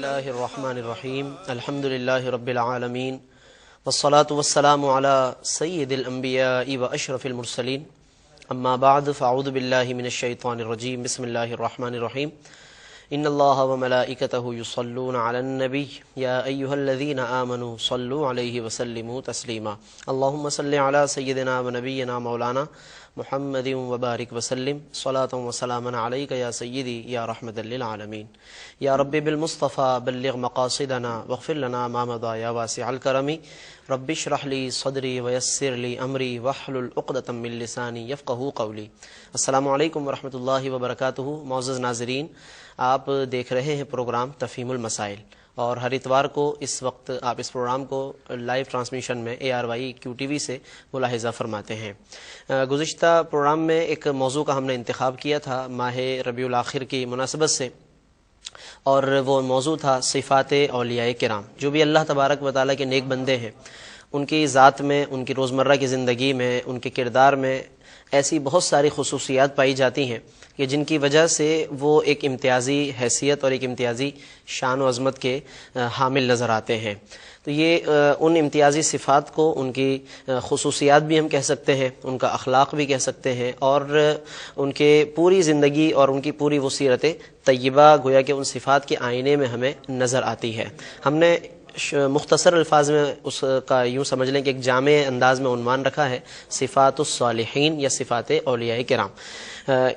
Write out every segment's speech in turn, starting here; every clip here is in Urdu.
الله الرحمن الرحيم الحمد لله رب العالمين والصلاة والسلام على سيد الأنبياء وأشرف المرسلين أما بعد فأعوذ بالله من الشيطان الرجيم بسم الله الرحمن الرحيم إن الله وملائكته يصلون على النبي يا أيها الذين آمنوا صلوا عليه وسلموا تسليما اللهم صل على سيدنا ونبينا مولانا محمد وبارک وسلم صلاۃ وسلاما علیک یا سیدی یا رحمت للعالمین یا رب بالمصطفى بلغ مقاصدنا واغفر لنا ما مضى یا واسع الکرم رب اشرح لی صدری ویسر لی امری واحلل عقدۃ من لسانی یفقہوا قولی۔ السلام علیکم ورحمۃ اللہ وبرکاتہ۔ معزز ناظرین، آپ دیکھ رہے ہیں پروگرام تفہیم المسائل، اور ہر اتوار کو اس وقت آپ اس پروگرام کو لائیو ٹرانسمیشن میں ARY QTV سے ملاحظہ فرماتے ہیں۔ گزشتہ پروگرام میں ایک موضوع کا ہم نے انتخاب کیا تھا ماہ ربیع الاخر کی مناسبت سے، اور وہ موضوع تھا صفات اولیاء کرام۔ جو بھی اللہ تبارک و تعالیٰ کے نیک بندے ہیں، ان کی ذات میں، ان کی روزمرہ کی زندگی میں، ان کے کردار میں ایسی بہت ساری خصوصیات پائی جاتی ہیں کہ جن کی وجہ سے وہ ایک امتیازی حیثیت اور ایک امتیازی شان و عظمت کے حامل نظر آتے ہیں۔ تو یہ ان امتیازی صفات کو، ان کی خصوصیات بھی ہم کہہ سکتے ہیں، ان کا اخلاق بھی کہہ سکتے ہیں، اور ان کے پوری زندگی اور ان کی پوری وہ سیرت طیبہ گویا کہ ان صفات کے آئینے میں ہمیں نظر آتی ہے۔ ہم نے مختصر الفاظ میں اس کا یوں سمجھ لیں کہ ایک جامع انداز میں عنوان رکھا ہے صفات الصالحین یا صفات اولیاء کرام۔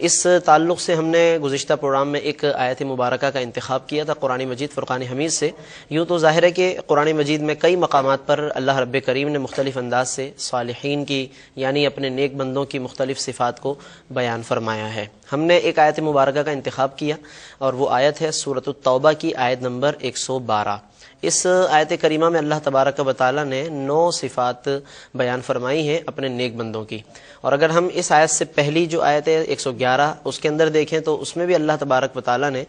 اس تعلق سے ہم نے گزشتہ پروگرام میں ایک آیت مبارکہ کا انتخاب کیا تھا قرآن مجید فرقان حمید سے۔ یوں تو ظاہر ہے کہ قرآن مجید میں کئی مقامات پر اللہ رب کریم نے مختلف انداز سے صالحین کی یعنی اپنے نیک بندوں کی مختلف صفات کو بیان فرمایا ہے۔ ہم نے ایک آیت مبارکہ کا انتخاب کیا، اور وہ آیت ہے سورۃ التوبہ کی آیت نمبر 112۔ اس آیت کریمہ میں اللہ تبارک و تعالیٰ نے 9 صفات بیان فرمائی ہیں اپنے نیک بندوں کی، اور اگر ہم اس آیت سے پہلی جو آیت ہے 111 اس کے اندر دیکھیں تو اس میں بھی اللہ تبارک و تعالیٰ نے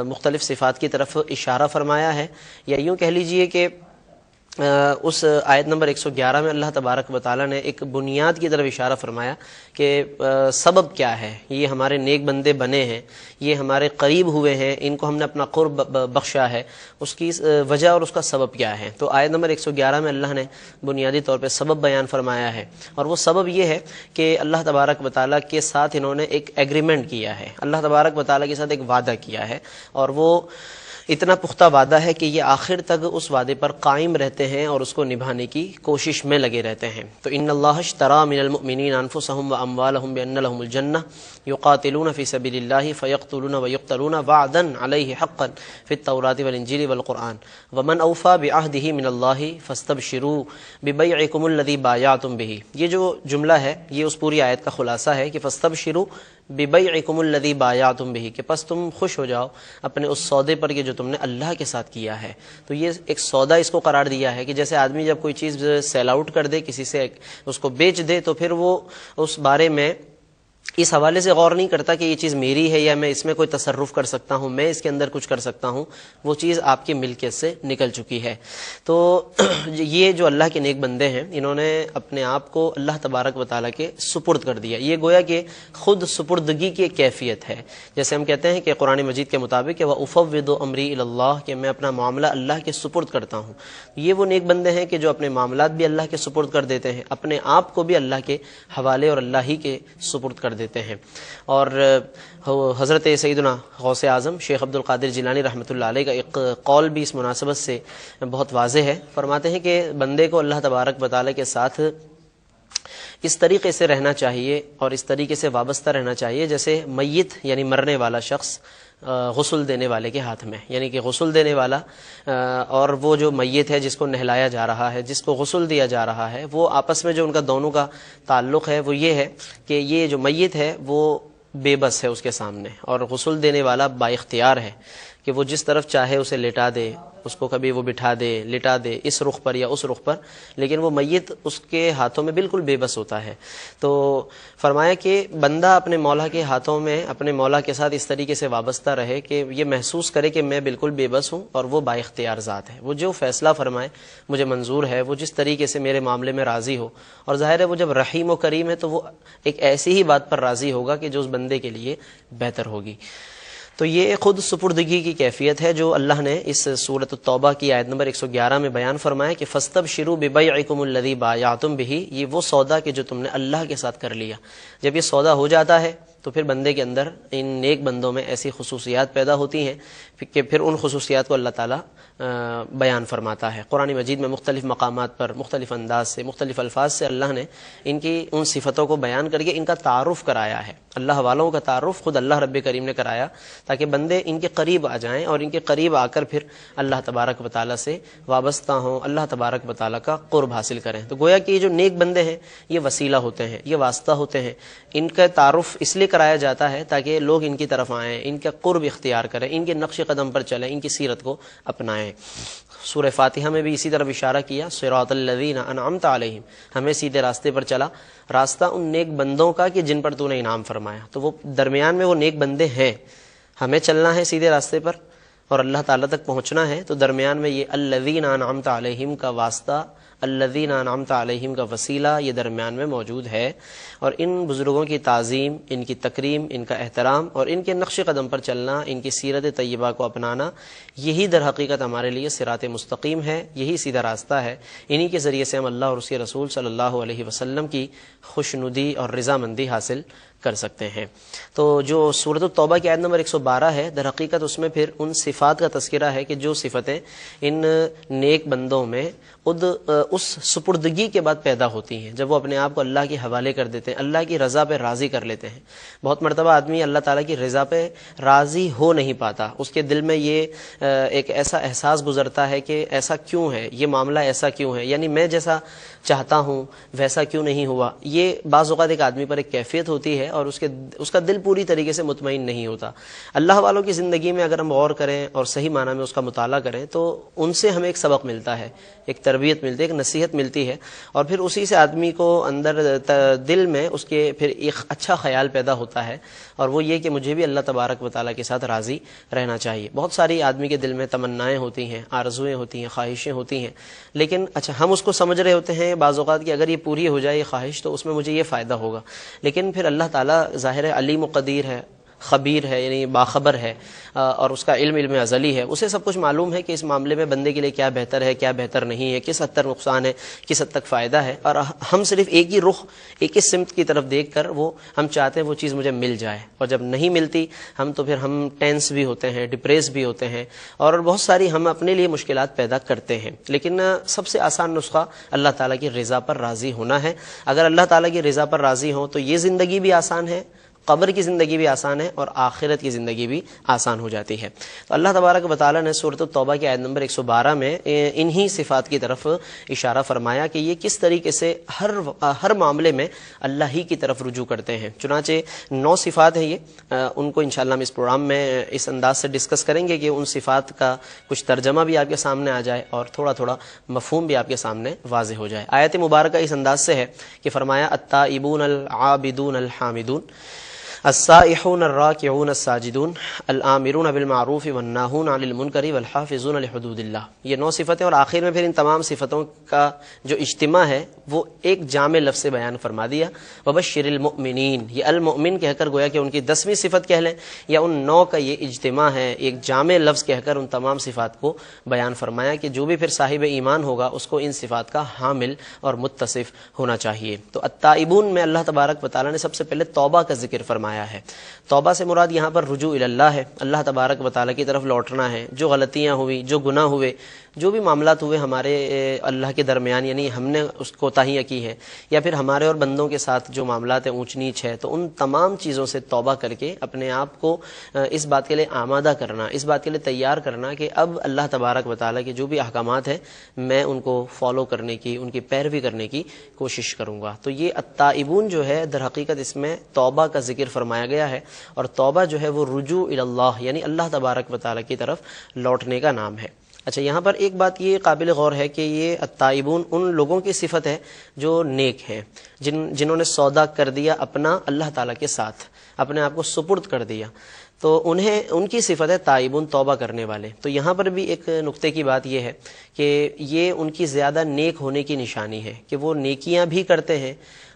مختلف صفات کی طرف اشارہ فرمایا ہے، یا یوں کہہ لیجئے کہ اس آیت نمبر 111 میں اللہ تبارک و تعالیٰ نے ایک بنیاد کی طرف اشارہ فرمایا کہ سبب کیا ہے، یہ ہمارے نیک بندے بنے ہیں، یہ ہمارے قریب ہوئے ہیں، ان کو ہم نے اپنا قرب بخشا ہے، اس کی وجہ اور اس کا سبب کیا ہے۔ تو آیت نمبر 111 میں اللہ نے بنیادی طور پہ سبب بیان فرمایا ہے، اور وہ سبب یہ ہے کہ اللہ تبارک و تعالیٰ کے ساتھ انہوں نے ایک ایگریمنٹ کیا ہے، اللہ تبارک و تعالیٰ کے ساتھ ایک وعدہ کیا ہے، اور وہ اتنا پختہ وعدہ ہے کہ یہ آخر تک اس وعدے پر قائم رہتے ہیں اور اس کو نبھانے کی کوشش میں لگے رہتے ہیں۔ تو ان اللہ اشترى من المؤمنین انفسهم واموالهم بان لهم الجنہ یقاتلون فی سبیل اللہ فیقتلون ویقتلون وعدا علیہ حقا فی التوراۃ والانجیل والقرآن ومن اوفى بعہدہ من اللہ فاستبشروا ببیعکم الذی بایعتم بہ۔ یہ جو جملہ ہے یہ اس پوری آیت کا خلاصہ ہے کہ فاستبشروا ببیعکم الذی بایعتم بہ، کہ پس تم خوش ہو جاؤ اپنے اس سودے پر کہ جو تم نے اللہ کے ساتھ کیا ہے۔ تو یہ ایک سودا اس کو قرار دیا ہے کہ جیسے آدمی جب کوئی چیز سیل آؤٹ کر دے، کسی سے اس کو بیچ دے، تو پھر وہ اس بارے میں اس حوالے سے غور نہیں کرتا کہ یہ چیز میری ہے یا میں اس میں کوئی تصرف کر سکتا ہوں، میں اس کے اندر کچھ کر سکتا ہوں، وہ چیز آپ کی ملکیت سے نکل چکی ہے۔ تو یہ جو اللہ کے نیک بندے ہیں، انہوں نے اپنے آپ کو اللہ تبارک و تعالیٰ کے سپرد کر دیا۔ یہ گویا کہ خود سپردگی کی ایک کیفیت ہے، جیسے ہم کہتے ہیں کہ قرآن مجید کے مطابق کہ وَأُفَوِّضُ أَمْرِي إِلَى اللَّهِ، کہ میں اپنا معاملہ اللہ کے سپرد کرتا ہوں۔ یہ وہ نیک بندے ہیں کہ جو اپنے معاملات بھی اللہ کے سپرد کر دیتے ہیں، اپنے آپ کو بھی اللہ کے حوالے اور اللہ ہی کے سپرد کر دیتے ہیں۔ اور حضرت سیدنا غوث اعظم شیخ عبد القادر جیلانی رحمۃ اللہ علیہ کا ایک قول بھی اس مناسبت سے بہت واضح ہے۔ فرماتے ہیں کہ بندے کو اللہ تبارک و تعالیٰ کے ساتھ اس طریقے سے رہنا چاہیے اور اس طریقے سے وابستہ رہنا چاہیے جیسے میت یعنی مرنے والا شخص غسل دینے والے کے ہاتھ میں، یعنی کہ غسل دینے والا اور وہ جو میت ہے جس کو نہلایا جا رہا ہے، جس کو غسل دیا جا رہا ہے، وہ آپس میں جو ان کا دونوں کا تعلق ہے وہ یہ ہے کہ یہ جو میت ہے وہ بے بس ہے اس کے سامنے، اور غسل دینے والا با اختیار ہے کہ وہ جس طرف چاہے اسے لٹا دے، اس کو کبھی وہ بٹھا دے، لٹا دے اس رخ پر یا اس رخ پر، لیکن وہ میت اس کے ہاتھوں میں بالکل بے بس ہوتا ہے۔ تو فرمایا کہ بندہ اپنے مولا کے ہاتھوں میں اپنے مولا کے ساتھ اس طریقے سے وابستہ رہے کہ یہ محسوس کرے کہ میں بالکل بے بس ہوں اور وہ با اختیار ذات ہے، وہ جو فیصلہ فرمائے مجھے منظور ہے، وہ جس طریقے سے میرے معاملے میں راضی ہو، اور ظاہر ہے وہ جب رحیم و کریم ہے تو وہ ایک ایسی ہی بات پر راضی ہوگا کہ جو اس بندے کے لیے بہتر ہوگی۔ تو یہ خود سپردگی کی کیفیت ہے جو اللہ نے اس سورۃ التوبہ کی آیت نمبر 111 میں بیان فرمایا کہ فاستبشروا ببیعکم الذی بایعتم بہ، یہ وہ سودا کہ جو تم نے اللہ کے ساتھ کر لیا۔ جب یہ سودا ہو جاتا ہے تو پھر بندے کے اندر، ان نیک بندوں میں ایسی خصوصیات پیدا ہوتی ہیں کہ پھر ان خصوصیات کو اللہ تعالیٰ بیان فرماتا ہے۔ قرآن مجید میں مختلف مقامات پر مختلف انداز سے، مختلف الفاظ سے اللہ نے ان کی ان صفتوں کو بیان کر کے ان کا تعارف کرایا ہے۔ اللہ والوں کا تعارف خود اللہ رب کریم نے کرایا تاکہ بندے ان کے قریب آ جائیں اور ان کے قریب آ کر پھر اللہ تبارک و تعالیٰ سے وابستہ ہوں، اللہ تبارک و تعالیٰ کا قرب حاصل کریں۔ تو گویا کہ یہ جو نیک بندے ہیں یہ وسیلہ ہوتے ہیں، یہ واسطہ ہوتے ہیں۔ ان کا تعارف اس لیے کرایا جاتا ہے تاکہ لوگ ان کی طرف آئیں، ان کا قرب اختیار کریں، ان کے نقش قدم پر چلیں، ان کی سیرت کو اپنائیں۔ سورہ فاتحہ میں بھی اسی طرح اشارہ کیا، صراط الذین انعمت علیہم، ہمیں سیدھے راستے پر چلا، راستہ ان نیک بندوں کا کہ جن پر تو نے انعام فرمایا۔ تو وہ درمیان میں وہ نیک بندے ہیں، ہمیں چلنا ہے سیدھے راستے پر اور اللہ تعالیٰ تک پہنچنا ہے، تو درمیان میں یہ الذین انعمت علیہم کا واسطہ، الذین انعمت علیہم کا وسیلہ یہ درمیان میں موجود ہے۔ اور ان بزرگوں کی تعظیم، ان کی تکریم، ان کا احترام اور ان کے نقش قدم پر چلنا، ان کی سیرت طیبہ کو اپنانا، یہی در حقیقت ہمارے لیے صراط مستقیم ہے، یہی سیدھا راستہ ہے۔ انہی کے ذریعے سے ہم اللہ اور اس کے رسول صلی اللہ علیہ وسلم کی خوشنودی اور رضامندی حاصل کر سکتے ہیں۔ تو جو سورۃ التوبہ کی آیت نمبر 112 ہے، در حقیقت اس میں پھر ان صفات کا تذکرہ ہے کہ جو صفتیں ان نیک بندوں میں اس سپردگی کے بعد پیدا ہوتی ہیں، جب وہ اپنے آپ کو اللہ کے حوالے کر دیتے ہیں، اللہ کی رضا پہ راضی کر لیتے ہیں۔ بہت مرتبہ آدمی اللہ تعالیٰ کی رضا پہ راضی ہو نہیں پاتا، اس کے دل میں یہ ایک ایسا احساس گزرتا ہے کہ ایسا کیوں ہے، یہ معاملہ ایسا کیوں ہے، یعنی میں جیسا چاہتا ہوں ویسا کیوں نہیں ہوا۔ یہ بعض اوقات ایک آدمی پر ایک کیفیت ہوتی ہے اور اس کا دل پوری طریقے سے مطمئن نہیں ہوتا۔ اللہ والوں کی زندگی میں اگر ہم غور کریں اور صحیح معنی میں اس کا مطالعہ کریں تو ان سے ہمیں ایک سبق ملتا ہے، ایک تربیت ملتی ہے، ایک نصیحت ملتی ہے، اور پھر اسی سے آدمی کو اندر دل میں اس کے پھر ایک اچھا خیال پیدا ہوتا ہے، اور وہ یہ کہ مجھے بھی اللہ تبارک و تعالیٰ کے ساتھ راضی رہنا چاہیے۔ بہت ساری آدمی کے دل میں تمنائیں ہوتی ہیں، آرزویں ہوتی ہیں، خواہشیں ہوتی ہیں، لیکن اچھا ہم اس کو سمجھ رہے ہوتے ہیں بعض اوقات کہ اگر یہ پوری ہو جائے یہ خواہش تو اس میں مجھے یہ فائدہ ہوگا، لیکن پھر اللہ تعالیٰ ظاہر ہے علیم و قدیر ہے، خبیر ہے، یعنی باخبر ہے، اور اس کا علم ازلی ہے، اسے سب کچھ معلوم ہے کہ اس معاملے میں بندے کے لیے کیا بہتر ہے، کیا بہتر نہیں ہے، کس حد تک نقصان ہے، کس حد تک فائدہ ہے، اور ہم صرف ایک ہی رخ، ایک ہی سمت کی طرف دیکھ کر ہم چاہتے ہیں وہ چیز مجھے مل جائے، اور جب نہیں ملتی تو پھر ہم ٹینس بھی ہوتے ہیں، ڈپریس بھی ہوتے ہیں، اور بہت ساری ہم اپنے لیے مشکلات پیدا کرتے ہیں۔ لیکن سب سے آسان نسخہ اللہ تعالیٰ کی رضا پر راضی ہونا ہے۔ اگر اللہ تعالیٰ کی رضا پر راضی ہوں تو یہ زندگی بھی آسان ہے، قبر کی زندگی بھی آسان ہے، اور آخرت کی زندگی بھی آسان ہو جاتی ہے۔ تو اللہ تبارک و تعالیٰ نے سورۃ التوبہ کی آیت نمبر 112 میں انہی صفات کی طرف اشارہ فرمایا کہ یہ کس طریقے سے ہر معاملے میں اللہ ہی کی طرف رجوع کرتے ہیں۔ چنانچہ 9 صفات ہیں یہ، ان کو انشاءاللہ ہم اس پروگرام میں اس انداز سے ڈسکس کریں گے کہ ان صفات کا کچھ ترجمہ بھی آپ کے سامنے آ جائے اور تھوڑا تھوڑا مفہوم بھی آپ کے سامنے واضح ہو جائے۔ آیت مبارکہ اس انداز سے ہے کہ فرمایا التائبون العابدون الحامدون السائحون الراکعون الساجدون الآمرون بالمعروف والناہون عن المنکر والحافظون لحدود اللہ۔ یہ 9 صفتیں، اور آخر میں پھر ان تمام صفتوں کا جو اجتماع ہے وہ ایک جامع لفظ سے بیان فرما دیا، وبشر المؤمنین۔ یہ المؤمن کہہ کر گویا کہ ان کی 10ویں صفت کہہ لیں، یا ان 9 کا یہ اجتماع ہے، ایک جامع لفظ کہہ کر ان تمام صفات کو بیان فرمایا کہ جو بھی پھر صاحب ایمان ہوگا اس کو ان صفات کا حامل اور متصف ہونا چاہیے۔ تو التائبون میں اللہ تبارک و تعالیٰ نے سب سے پہلے توبہ کا ذکر فرمایا ہے۔ توبہ سے مراد یہاں پر رجوع اللہ ہے، اللہ تبارک و تعالیٰ کی طرف لوٹنا ہے۔ جو غلطیاں ہوئی، جو گناہ ہوئے، جو بھی معاملات ہوئے ہمارے اللہ کے درمیان، یعنی ہم نے اس کوتاہیاں کی ہے، یا پھر ہمارے اور بندوں کے ساتھ جو معاملات اونچ نیچ ہے، تو ان تمام چیزوں سے توبہ کر کے اپنے آپ کو اس بات کے لیے آمادہ کرنا، اس بات کے لیے تیار کرنا کہ اب اللہ تبارک و تعالیٰ کے جو بھی احکامات ہیں میں ان کو فالو کرنے کی، ان کی پیروی کرنے کی کوشش کروں گا۔ تو یہ التائبون جو ہے در حقیقت اس میں توبہ کا ذکر فرمایا گیا ہے، اور توبہ جو ہے وہ رجوع اللہ، یعنی اللہ تبارک و تعالیٰ کی طرف لوٹنے کا نام ہے۔ اچھا، یہاں پر ایک بات یہ قابل غور ہے کہ یہ التائبون ان لوگوں کی صفت ہے جو نیک ہیں، جنہوں نے سودا کر دیا اپنا اللہ تعالیٰ کے ساتھ، اپنے آپ کو سپرد کر دیا، تو ان کی صفت ہے تائبون، توبہ کرنے والے۔ تو یہاں پر بھی ایک نقطے کی بات یہ ہے کہ یہ ان کی زیادہ نیک ہونے کی نشانی ہے کہ وہ نیکیاں بھی کرتے ہیں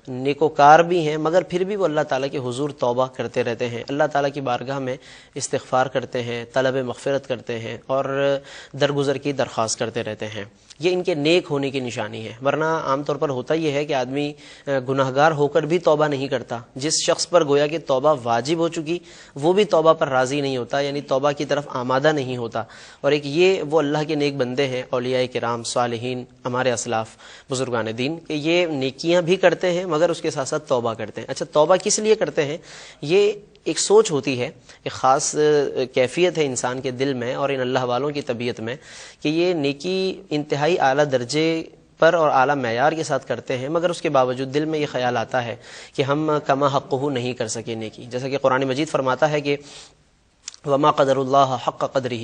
نیکوکار بھی ہیں، مگر پھر بھی وہ اللہ تعالیٰ کے حضور توبہ کرتے رہتے ہیں، اللہ تعالیٰ کی بارگاہ میں استغفار کرتے ہیں، طلب مغفرت کرتے ہیں اور درگزر کی درخواست کرتے رہتے ہیں۔ یہ ان کے نیک ہونے کی نشانی ہے، ورنہ عام طور پر ہوتا یہ ہے کہ آدمی گناہگار ہو کر بھی توبہ نہیں کرتا۔ جس شخص پر گویا کہ توبہ واجب ہو چکی وہ بھی توبہ پر راضی نہیں ہوتا، یعنی توبہ کی طرف آمادہ نہیں ہوتا۔ اور ایک یہ وہ اللہ کے نیک بندے ہیں، اولیاء کرام، صالحین، ہمارے اسلاف، بزرگان دین، کہ یہ نیکیاں بھی کرتے ہیں مگر اس کے ساتھ ساتھ توبہ کرتے ہیں۔ اچھا، توبہ کس لیے کرتے ہیں؟ یہ ایک سوچ ہوتی ہے، ایک خاص کیفیت ہے انسان کے دل میں اور ان اللہ والوں کی طبیعت میں کہ یہ نیکی انتہائی اعلیٰ درجے پر اور اعلیٰ معیار کے ساتھ کرتے ہیں، مگر اس کے باوجود دل میں یہ خیال آتا ہے کہ ہم کما حقہ نہیں کر سکے نیکی۔ جیسا کہ قرآن مجید فرماتا ہے کہ وما قدر اللہ حق قدرہ،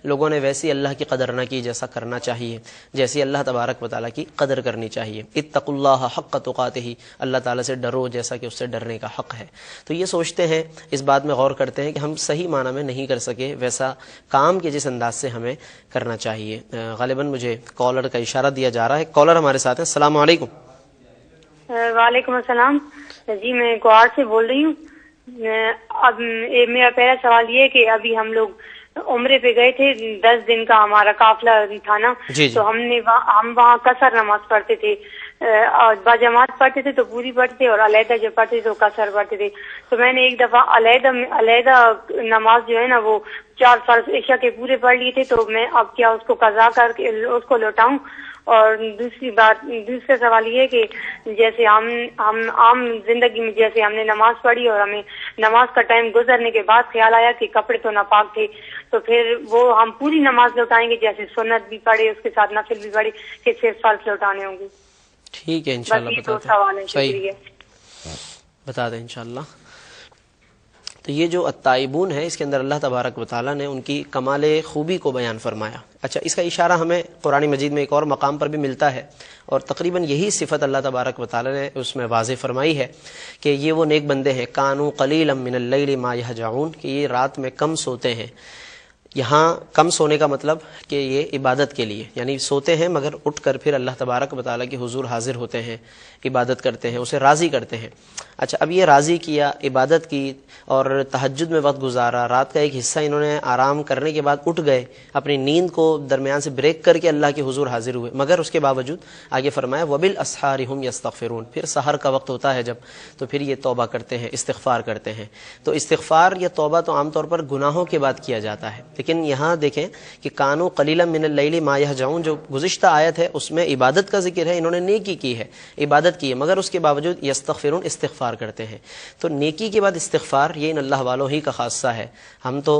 لوگوں نے ویسی اللہ کی قدر نہ کی جیسا کرنا چاہیے، جیسی اللہ تبارک و تعالیٰ کی قدر کرنی چاہیے۔ اتقوا اللہ حق تقاتہ، اللہ تعالیٰ سے ڈرو جیسا کہ اس سے ڈرنے کا حق ہے۔ تو یہ سوچتے ہیں، اس بات میں غور کرتے ہیں کہ ہم صحیح معنی میں نہیں کر سکے ویسا کام کہ جس انداز سے ہمیں کرنا چاہیے۔ غالباً مجھے کالر کا اشارہ دیا جا رہا ہے، کالر ہمارے ساتھ ہیں۔ السلام علیکم۔ وعلیکم السلام جی، میں گوار سے بول رہی ہوں۔ اب میرا پہلا سوال یہ ہے کہ ابھی ہم لوگ عمرے پہ گئے تھے، 10 دن کا ہمارا قافلہ تھا نا، تو ہم وہاں قصر نماز پڑھتے تھے، اور باجماعت پڑھتے تھے تو پوری پڑھتے تھے، اور علیحدہ جب پڑھتے تھے تو قصر پڑھتے تھے۔ تو میں نے ایک دفعہ علیحدہ نماز جو ہے نا وہ 4 فرض عشاء کے پورے پڑھ لیے تھے، تو میں اب کیا اس کو قضا کر کے اس کو لوٹاؤں؟ اور دوسرا سوال یہ ہے کہ جیسے ہم عام زندگی میں جیسے ہم نے نماز پڑھی اور ہمیں نماز کا ٹائم گزرنے کے بعد خیال آیا کہ کپڑے تو ناپاک تھے، تو پھر وہ ہم پوری نماز لوٹائیں گے، جیسے سنت بھی پڑھے اس کے ساتھ نفل بھی پڑھے، کہ صرف فرض لوٹانے ہوں گے؟ ٹھیک ہے، انشاءاللہ بس یہ 2 سوال ہیں، شکریہ۔ بتا دیں انشاءاللہ۔ تو یہ جو التائبون ہے، اس کے اندر اللہ تبارک و تعالیٰ نے ان کی کمال خوبی کو بیان فرمایا۔ اچھا، اس کا اشارہ ہمیں قرآن مجید میں ایک اور مقام پر بھی ملتا ہے، اور تقریباً یہی صفت اللہ تبارک و تعالیٰ نے اس میں واضح فرمائی ہے کہ یہ وہ نیک بندے ہیں، کانوا قلیلا من اللیل ما یہجعون، کہ یہ رات میں کم سوتے ہیں۔ یہاں کم سونے کا مطلب کہ یہ عبادت کے لیے، یعنی سوتے ہیں مگر اٹھ کر پھر اللہ تبارک و تعالیٰ کے حضور حاضر ہوتے ہیں، عبادت کرتے ہیں، اسے راضی کرتے ہیں۔ اچھا، اب یہ راضی کیا، عبادت کی اور تہجد میں وقت گزارا، رات کا ایک حصہ انہوں نے آرام کرنے کے بعد اٹھ گئے، اپنی نیند کو درمیان سے بریک کر کے اللہ کے حضور حاضر ہوئے، مگر اس کے باوجود آگے فرمایا وبالاسحار هم یستغفرون، پھر سحر کا وقت ہوتا ہے جب، تو پھر یہ توبہ کرتے ہیں، استغفار کرتے ہیں۔ تو استغفار یا توبہ تو عام طور پر گناہوں کے بعد کیا جاتا ہے، لیکن یہاں دیکھیں کہ کانوا قلیلا من اللیل ما یہجعون، جو گزشتہ آیت ہے اس میں عبادت کا ذکر ہے، انہوں نے نیکی کی ہے، عبادت کی ہے، مگر اس کے باوجود یستغفرون، استغفار کرتے ہیں۔ تو نیکی کے بعد استغفار یہ ان اللہ والوں ہی کا خاصہ ہے۔ ہم تو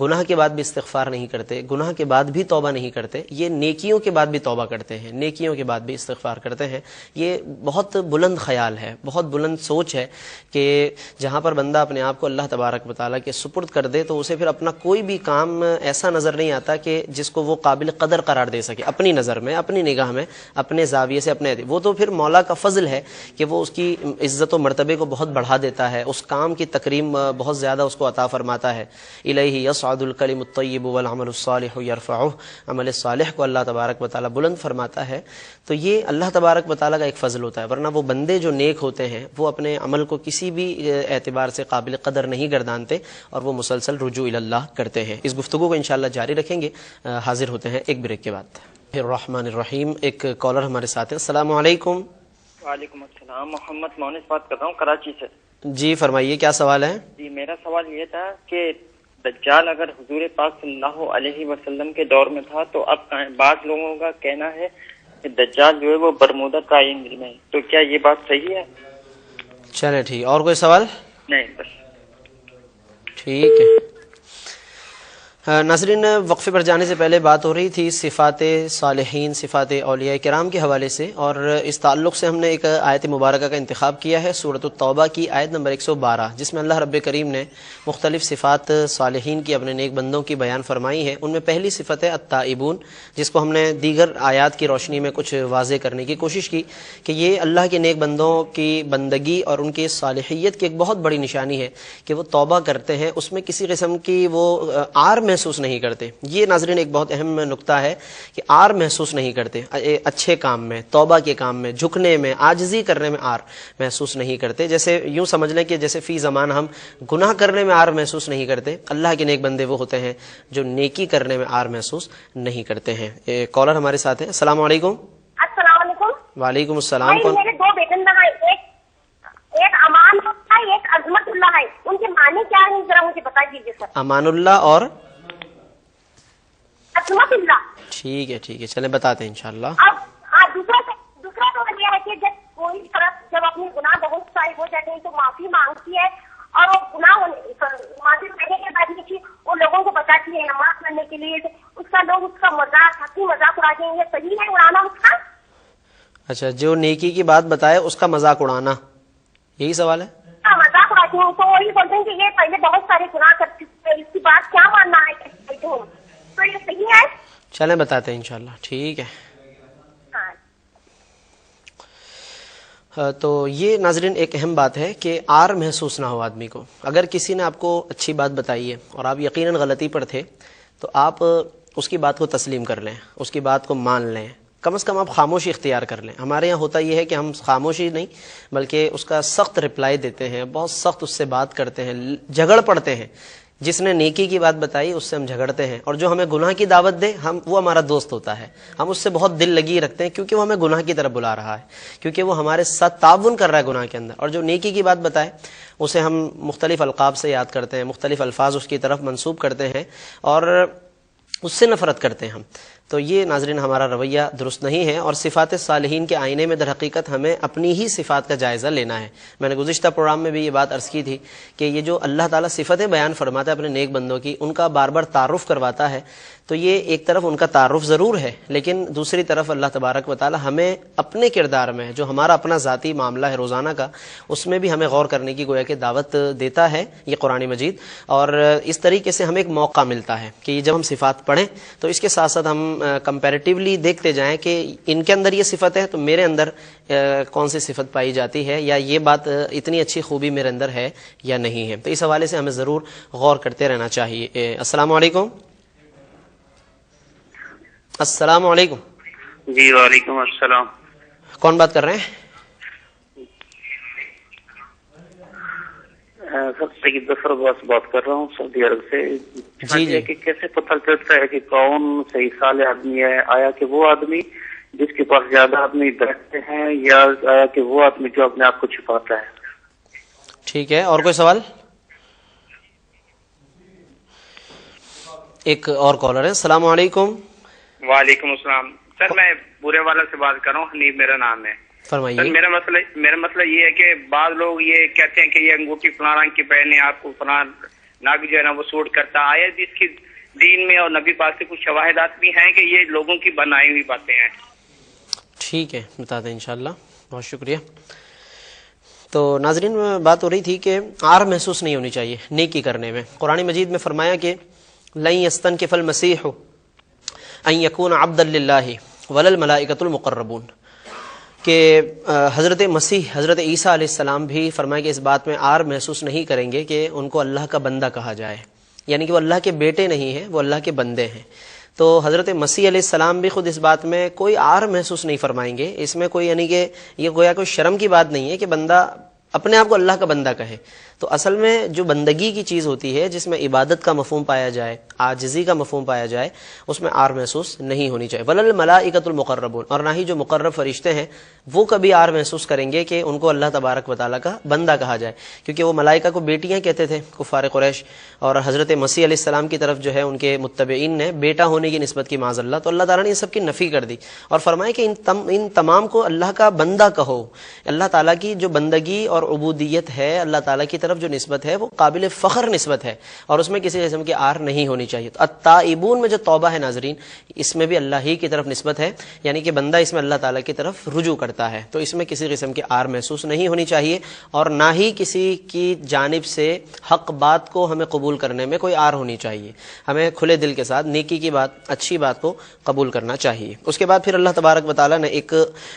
گناہ کے بعد بھی استغفار نہیں کرتے، گناہ کے بعد بھی توبہ نہیں کرتے، یہ نیکیوں کے بعد بھی توبہ کرتے ہیں، نیکیوں کے بعد بھی استغفار کرتے ہیں۔ یہ بہت بلند خیال ہے، بہت بلند سوچ ہے کہ جہاں پر بندہ اپنے آپ کو اللہ تبارک و تعالیٰ کے سپرد کر دے تو اسے پھر اپنا کوئی بھی کام ایسا نظر نہیں آتا کہ جس کو وہ قابل قدر قرار دے سکے، اپنی نظر میں، اپنی نگاہ میں، اپنے زاویے سے، اپنے وہ تو پھر مولا کا فضل ہے کہ وہ اس کی عزت و مرتبے کو بہت بڑھا دیتا ہے، اس کام کی تکریم بہت زیادہ اس کو عطا فرماتا ہے۔ الیہ یصعد الکلم الطیب والعمل الصالح یرفعہ، عمل صالح کو اللہ تبارک و تعالیٰ بلند فرماتا ہے۔ تو یہ اللہ تبارک و تعالیٰ کا ایک فضل ہوتا ہے، ورنہ وہ بندے جو نیک ہوتے ہیں وہ اپنے عمل کو کسی بھی اعتبار سے قابل قدر نہیں گردانتے اور وہ مسلسل رجوع الی اللہ کرتے ہیں۔ اس گفتگو کو انشاءاللہ جاری رکھیں گے، حاضر ہوتے ہیں ایک بریک کے بعد۔ الرحمن الرحیم، ایک کالر ہمارے ساتھ ہیں۔ السلام علیکم۔ وعلیکم السلام، محمد مونس بات کر رہا ہوں کراچی سے۔ جی فرمائیے، کیا سوال ہے؟ جی میرا سوال یہ تھا کہ دجال اگر حضور پاک صلی اللہ علیہ وسلم کے دور میں تھا تو اب بعض لوگوں کا کہنا ہے کہ دجال جو ہے وہ برمودا ٹرائینگل میں ہے، تو کیا یہ بات صحیح ہے؟ چلیں ٹھیک، اور کوئی سوال؟ نہیں بس ٹھیک ہے۔ ناظرین، وقفے پر جانے سے پہلے بات ہو رہی تھی صفات صالحین، صفات اولیاء کرام کے حوالے سے، اور اس تعلق سے ہم نے ایک آیت مبارکہ کا انتخاب کیا ہے، سورۃ التوبہ کی آیت نمبر 112، جس میں اللہ رب کریم نے مختلف صفات صالحین کی، اپنے نیک بندوں کی بیان فرمائی ہے۔ ان میں پہلی صفت ہے التائبون، جس کو ہم نے دیگر آیات کی روشنی میں کچھ واضح کرنے کی کوشش کی کہ یہ اللہ کے نیک بندوں کی بندگی اور ان کی صالحیت کی ایک بہت بڑی نشانی ہے کہ وہ توبہ کرتے ہیں، اس میں کسی قسم کی وہ عار محسوس نہیں کرتے. یہ ناظرین ایک بہت اہم نقطہ ہے کہ آر محسوس نہیں کرتے. اچھے کام میں، توبہ کے کام میں، جھکنے میں، عاجزی کرنے میں آر محسوس نہیں کرتے. جیسے یوں سمجھ لیں کہ جیسے فی زمان ہم گناہ کرنے میں آر محسوس نہیں کرتے، اللہ کے نیک بندے وہ ہوتے ہیں جو نیکی کرنے میں آر محسوس نہیں کرتے ہیں. کالر ہمارے ساتھ ہیں. السلام علیکم. السلام علیکم. وعلیکم السلام. میرے دو بیٹن لگائے، ایک امان ہے، ایک عظمت اللہ ہے. ان کے معنی کیا ہے ذرا مجھے بتا دیجیے سر. امان اللہ اور عظمت اللہ. ٹھیک ہے ٹھیک ہے، چلیں بتاتے ہیں انشاءاللہ. اب دوسرا سوال یہ ہے کہ کوئی طرف جب اپنے گناہ بہت سارے ہو جاتے ہیں تو معافی مانگتی ہے، اور وہ گناہ معافی مانگنے کے بعد یہ وہ لوگوں کو بتاتی ہے نماز پڑھنے کے لیے، اس کا لوگ اس کا مذاق ہنسی مذاق اڑاتے ہیں. یہ صحیح ہے اڑانا اس کا؟ اچھا، جو نیکی کی بات بتائے اس کا مذاق اڑانا، یہی سوال ہے. مذاق اڑاتی ہوں تو وہی بولتے ہیں کہ یہ پہلے بہت سارے گناہ کر چکے ہیں، اس کی بات کیا ماننا ہے تو یہ صحیح ہے؟ چلیں بتاتے ہیں انشاءاللہ. ٹھیک ہے. تو یہ ناظرین ایک اہم بات ہے کہ آر محسوس نہ ہو آدمی کو. اگر کسی نے آپ کو اچھی بات بتائی ہے اور آپ یقیناً غلطی پر تھے تو آپ اس کی بات کو تسلیم کر لیں، اس کی بات کو مان لیں. کم از کم آپ خاموشی اختیار کر لیں. ہمارے یہاں ہوتا یہ ہے کہ ہم خاموشی نہیں بلکہ اس کا سخت رپلائی دیتے ہیں، بہت سخت اس سے بات کرتے ہیں، جھگڑ پڑتے ہیں. جس نے نیکی کی بات بتائی اس سے ہم جھگڑتے ہیں، اور جو ہمیں گناہ کی دعوت دے وہ ہمارا دوست ہوتا ہے. ہم اس سے بہت دل لگی رکھتے ہیں کیونکہ وہ ہمیں گناہ کی طرف بلا رہا ہے، کیونکہ وہ ہمارے ساتھ تعاون کر رہا ہے گناہ کے اندر. اور جو نیکی کی بات بتائے اسے ہم مختلف القاب سے یاد کرتے ہیں، مختلف الفاظ اس کی طرف منسوب کرتے ہیں اور اس سے نفرت کرتے ہیں ہم. تو یہ ناظرین ہمارا رویہ درست نہیں ہے، اور صفات صالحین کے آئینے میں در حقیقت ہمیں اپنی ہی صفات کا جائزہ لینا ہے. میں نے گزشتہ پروگرام میں بھی یہ بات عرض کی تھی کہ یہ جو اللہ تعالیٰ صفتیں بیان فرماتا ہے اپنے نیک بندوں کی، ان کا بار بار تعارف کرواتا ہے، تو یہ ایک طرف ان کا تعارف ضرور ہے، لیکن دوسری طرف اللہ تبارک و تعالیٰ ہمیں اپنے کردار میں جو ہمارا اپنا ذاتی معاملہ ہے روزانہ کا، اس میں بھی ہمیں غور کرنے کی گویا کہ دعوت دیتا ہے یہ قرآن مجید. اور اس طریقے سے ہمیں ایک موقع ملتا ہے کہ جب ہم صفات پڑھیں تو اس کے ساتھ ساتھ ہم کمپیریٹیولی دیکھتے جائیں کہ ان کے اندر یہ صفت ہے تو میرے اندر کون سی صفت پائی جاتی ہے، یا یہ بات اتنی اچھی خوبی میرے اندر ہے یا نہیں ہے. تو اس حوالے سے ہمیں ضرور غور کرتے رہنا چاہیے. السلام علیکم. السلام علیکم. جی وعلیکم السلام. کون بات کر رہے ہیں؟ سب سید ظفر عباس بات کر رہا ہوں سعودی عرب سے. جی کہ کیسے پتہ چلتا ہے کہ کون صحیح صالح آدمی ہے؟ آیا کہ وہ آدمی جس کے پاس زیادہ آدمی بیٹھتے ہیں، یا آیا کہ وہ آدمی جو اپنے آپ کو چھپاتا ہے؟ ٹھیک ہے، اور کوئی سوال؟ ایک اور کالر ہے. السلام علیکم. وعلیکم السلام. سر میں بورے والا سے بات کر رہا ہوں، حنیف میرا نام ہے. فرمائیے. سر میرا مسئلہ یہ ہے کہ بعض لوگ یہ کہتے ہیں کہ یہ انگوٹھی فلاں رنگ کی پہنے، آپ کو فلاں ناگ جو ہے نا وہ سوٹ کرتا ہے. جس کی دین میں اور نبی پاک سے کچھ شواہدات بھی ہیں کہ یہ لوگوں کی بنائی ہوئی باتیں ہیں. ٹھیک ہے، بتا دیں انشاءاللہ. بہت شکریہ. تو ناظرین بات ہو رہی تھی کہ آر محسوس نہیں ہونی چاہیے نیکی کرنے میں. قرآن مجید میں فرمایا کہ لن یستنکف المسیح ان یکون عبدا للہ ولا الملائکۃ المقربون، کہ حضرت مسیح حضرت عیسیٰ علیہ السلام بھی فرمایا کہ اس بات میں آر محسوس نہیں کریں گے کہ ان کو اللہ کا بندہ کہا جائے، یعنی کہ وہ اللہ کے بیٹے نہیں ہیں، وہ اللہ کے بندے ہیں. تو حضرت مسیح علیہ السلام بھی خود اس بات میں کوئی آر محسوس نہیں فرمائیں گے. اس میں کوئی یعنی کہ یہ گویا کوئی شرم کی بات نہیں ہے کہ بندہ اپنے آپ کو اللہ کا بندہ کہے. تو اصل میں جو بندگی کی چیز ہوتی ہے جس میں عبادت کا مفہوم پایا جائے، عاجزی کا مفہوم پایا جائے، اس میں آر محسوس نہیں ہونی چاہیے. ولا الملائکۃ المقربون، اور نہ ہی جو مقرب فرشتے ہیں وہ کبھی آر محسوس کریں گے کہ ان کو اللہ تبارک و تعالیٰ کا بندہ کہا جائے، کیونکہ وہ ملائکہ کو بیٹیاں کہتے تھے کفار قریش، اور حضرت مسیح علیہ السلام کی طرف جو ہے ان کے متبعین نے بیٹا ہونے کی نسبت کی معاذ اللہ. تو اللہ تعالیٰ نے ان سب کی نفی کر دی اور فرمایا کہ ان تمام کو اللہ کا بندہ کہو. اللہ تعالیٰ کی جو بندگی اور عبودیت ہے، اللہ تعالیٰ کی طرف جو نسبت ہے وہ قابل فخر نسبت ہے، اور اس میں کسی قسم کی آر نہیں ہونی چاہیے. تو التائبون میں جو توبہ ہے ناظرین، اس میں بھی اللہ ہی کی طرف نسبت ہے، یعنی کہ بندہ اس میں اللہ تعالیٰ کی طرف رجوع کرتا ہے. تو اس میں کسی قسم کی آر محسوس نہیں ہونی چاہیے، اور نہ ہی کسی کی جانب سے حق بات کو ہمیں قبول کرنے میں کوئی آر ہونی چاہیے. ہمیں کھلے دل کے ساتھ نیکی کی بات، اچھی بات کو قبول کرنا چاہیے. اس کے بعد پھر اللہ تبارک و تعالیٰ نے ایک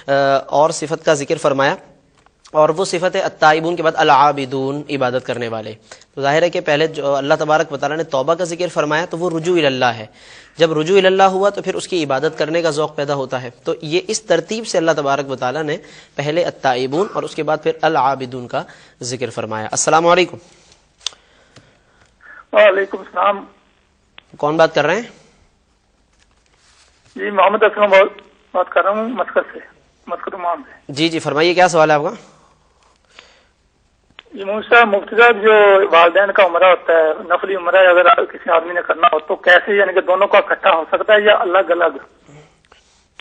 اور صفت کا ذکر فرمایا اور وہ صفت ہے التائبون کے بعد العابدون، عبادت کرنے والے. تو ظاہر ہے کہ پہلے جو اللہ تبارک و تعالیٰ نے توبہ کا ذکر فرمایا تو وہ رجوع اللہ ہے. جب رجوع اللہ ہوا تو پھر اس کی عبادت کرنے کا ذوق پیدا ہوتا ہے. تو یہ اس ترتیب سے اللہ تبارک و تعالیٰ نے پہلے التائبون اور اس کے بعد پھر العابدون کا ذکر فرمایا. السلام علیکم. وعلیکم السلام. کون بات کر رہے ہیں؟ جی محمد اسلم بات کر رہا ہوں مسقط سے، مسقط عمان سے. جی جی فرمائیے، کیا سوال ہے آپ کا؟ جی موسیٰ مفتی صاحب، جو والدین کا عمرہ ہوتا ہے، نفلی عمرہ اگر کسی آدمی نے کرنا ہو تو کیسے، یعنی کہ دونوں کا اکٹھا ہو سکتا ہے یا الگ الگ؟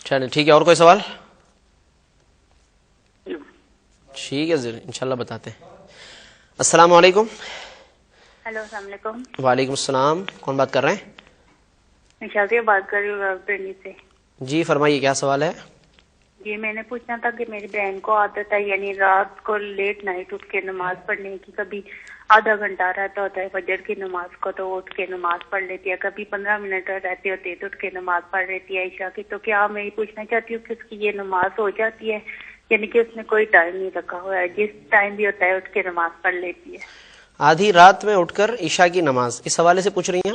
چلیں ٹھیک ہے، اور کوئی سوال؟ جی ٹھیک ہے انشاءاللہ بتاتے ہیں. السلام علیکم. ہیلو السلام علیکم. وعلیکم السلام. کون بات کر رہے ہیں؟ میں شازیہ بات کر رہی ہوں راولپنڈی سے. جی فرمائیے، کیا سوال ہے؟ جی میں نے پوچھنا تھا کہ میری بہن کو عادت ہے، یعنی رات کو لیٹ نائٹ اٹھ کے نماز پڑھنے کی. کبھی آدھا گھنٹہ رہتا ہوتا ہے فجر کی نماز کو تو اٹھ کے نماز پڑھ لیتی ہے، کبھی 15 منٹ رہتے ہوتے تو اٹھ کے نماز پڑھ لیتی ہے عشاء کی. تو کیا میں یہ پوچھنا چاہتی ہوں کہ اس کی یہ نماز ہو جاتی ہے، یعنی کہ اس نے کوئی ٹائم نہیں رکھا ہوا ہے، جس ٹائم بھی ہوتا ہے اٹھ کے نماز پڑھ لیتی ہے؟ آدھی رات میں اٹھ کر عشاء کی نماز، اس حوالے سے پوچھ رہی ہیں؟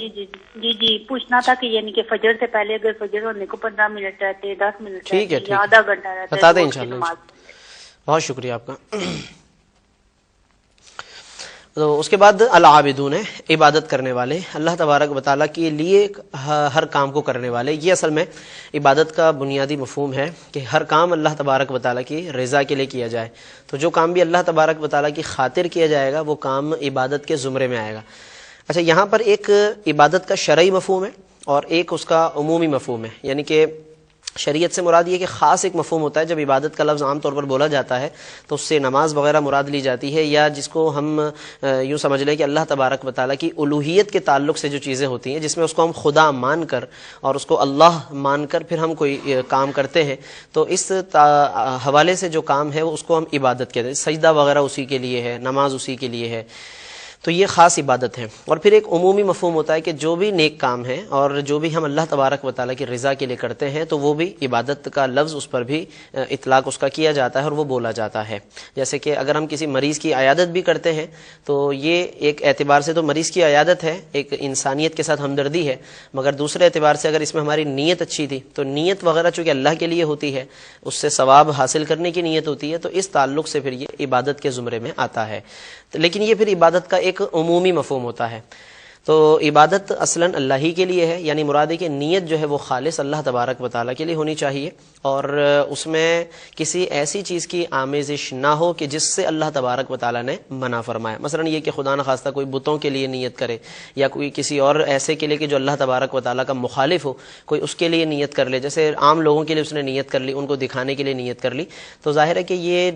جی پوچھنا تھا کہ یعنی کہ فجر سے پہلے اگر فجر ہونے کو 15 منٹ رہتے، 10 منٹ ٹھیک ہے، یا آدھا گھنٹہ رہتا ہے، بتا دیں انشاءاللہ. بہت شکریہ آپ کا. تو اس کے بعد العابدون ہے، عبادت کرنے والے، اللہ تبارک و تعالیٰ کے لیے ہر کام کو کرنے والے. یہ اصل میں عبادت کا بنیادی مفہوم ہے کہ ہر کام اللہ تبارک و تعالیٰ کی رضا کے لیے کیا جائے. تو جو کام بھی اللہ تبارک و تعالیٰ کی خاطر کیا جائے گا وہ کام عبادت کے زمرے میں آئے گا. اچھا، یہاں پر ایک عبادت کا شرعی مفہوم ہے اور ایک اس کا عمومی مفہوم ہے. یعنی کہ شریعت سے مراد یہ کہ خاص ایک مفہوم ہوتا ہے. جب عبادت کا لفظ عام طور پر بولا جاتا ہے تو اس سے نماز وغیرہ مراد لی جاتی ہے، یا جس کو ہم یوں سمجھ لیں کہ اللہ تبارک و تعالیٰ کی الوہیت کے تعلق سے جو چیزیں ہوتی ہیں، جس میں اس کو ہم خدا مان کر اور اس کو اللہ مان کر پھر ہم کوئی کام کرتے ہیں، تو اس حوالے سے جو کام ہے اس کو ہم عبادت کہتے ہیں. سجدہ وغیرہ اسی کے لیے ہے، نماز اسی کے لیے ہے. تو یہ خاص عبادت ہے. اور پھر ایک عمومی مفہوم ہوتا ہے کہ جو بھی نیک کام ہے اور جو بھی ہم اللہ تبارک و تعالیٰ کی رضا کے لیے کرتے ہیں تو وہ بھی عبادت کا لفظ اس پر بھی اطلاق اس کا کیا جاتا ہے اور وہ بولا جاتا ہے. جیسے کہ اگر ہم کسی مریض کی عیادت بھی کرتے ہیں تو یہ ایک اعتبار سے تو مریض کی عیادت ہے، ایک انسانیت کے ساتھ ہمدردی ہے، مگر دوسرے اعتبار سے اگر اس میں ہماری نیت اچھی تھی تو نیت وغیرہ چونکہ اللہ کے لیے ہوتی ہے، اس سے ثواب حاصل کرنے کی نیت ہوتی ہے، تو اس تعلق سے پھر یہ عبادت کے زمرے میں آتا ہے. لیکن یہ پھر عبادت کا ایک عمومی مفہوم ہوتا ہے. تو عبادت اصلاً اللہ ہی کے لیے ہے، یعنی مراد ہے کہ نیت جو ہے وہ خالص اللہ تبارک و تعالیٰ کے لیے ہونی چاہیے، اور اس میں کسی ایسی چیز کی آمیزش نہ ہو کہ جس سے اللہ تبارک و تعالیٰ نے منع فرمایا. مثلاً یہ کہ خدا نخواستہ کوئی بتوں کے لیے نیت کرے، یا کوئی کسی اور ایسے کے لیے کہ جو اللہ تبارک و تعالیٰ کا مخالف ہو، کوئی اس کے لیے نیت کر لے. جیسے عام لوگوں کے لیے اس نے نیت کر لی، ان کو دکھانے کے لیے نیت کر لی، تو ظاہر ہے کہ یہ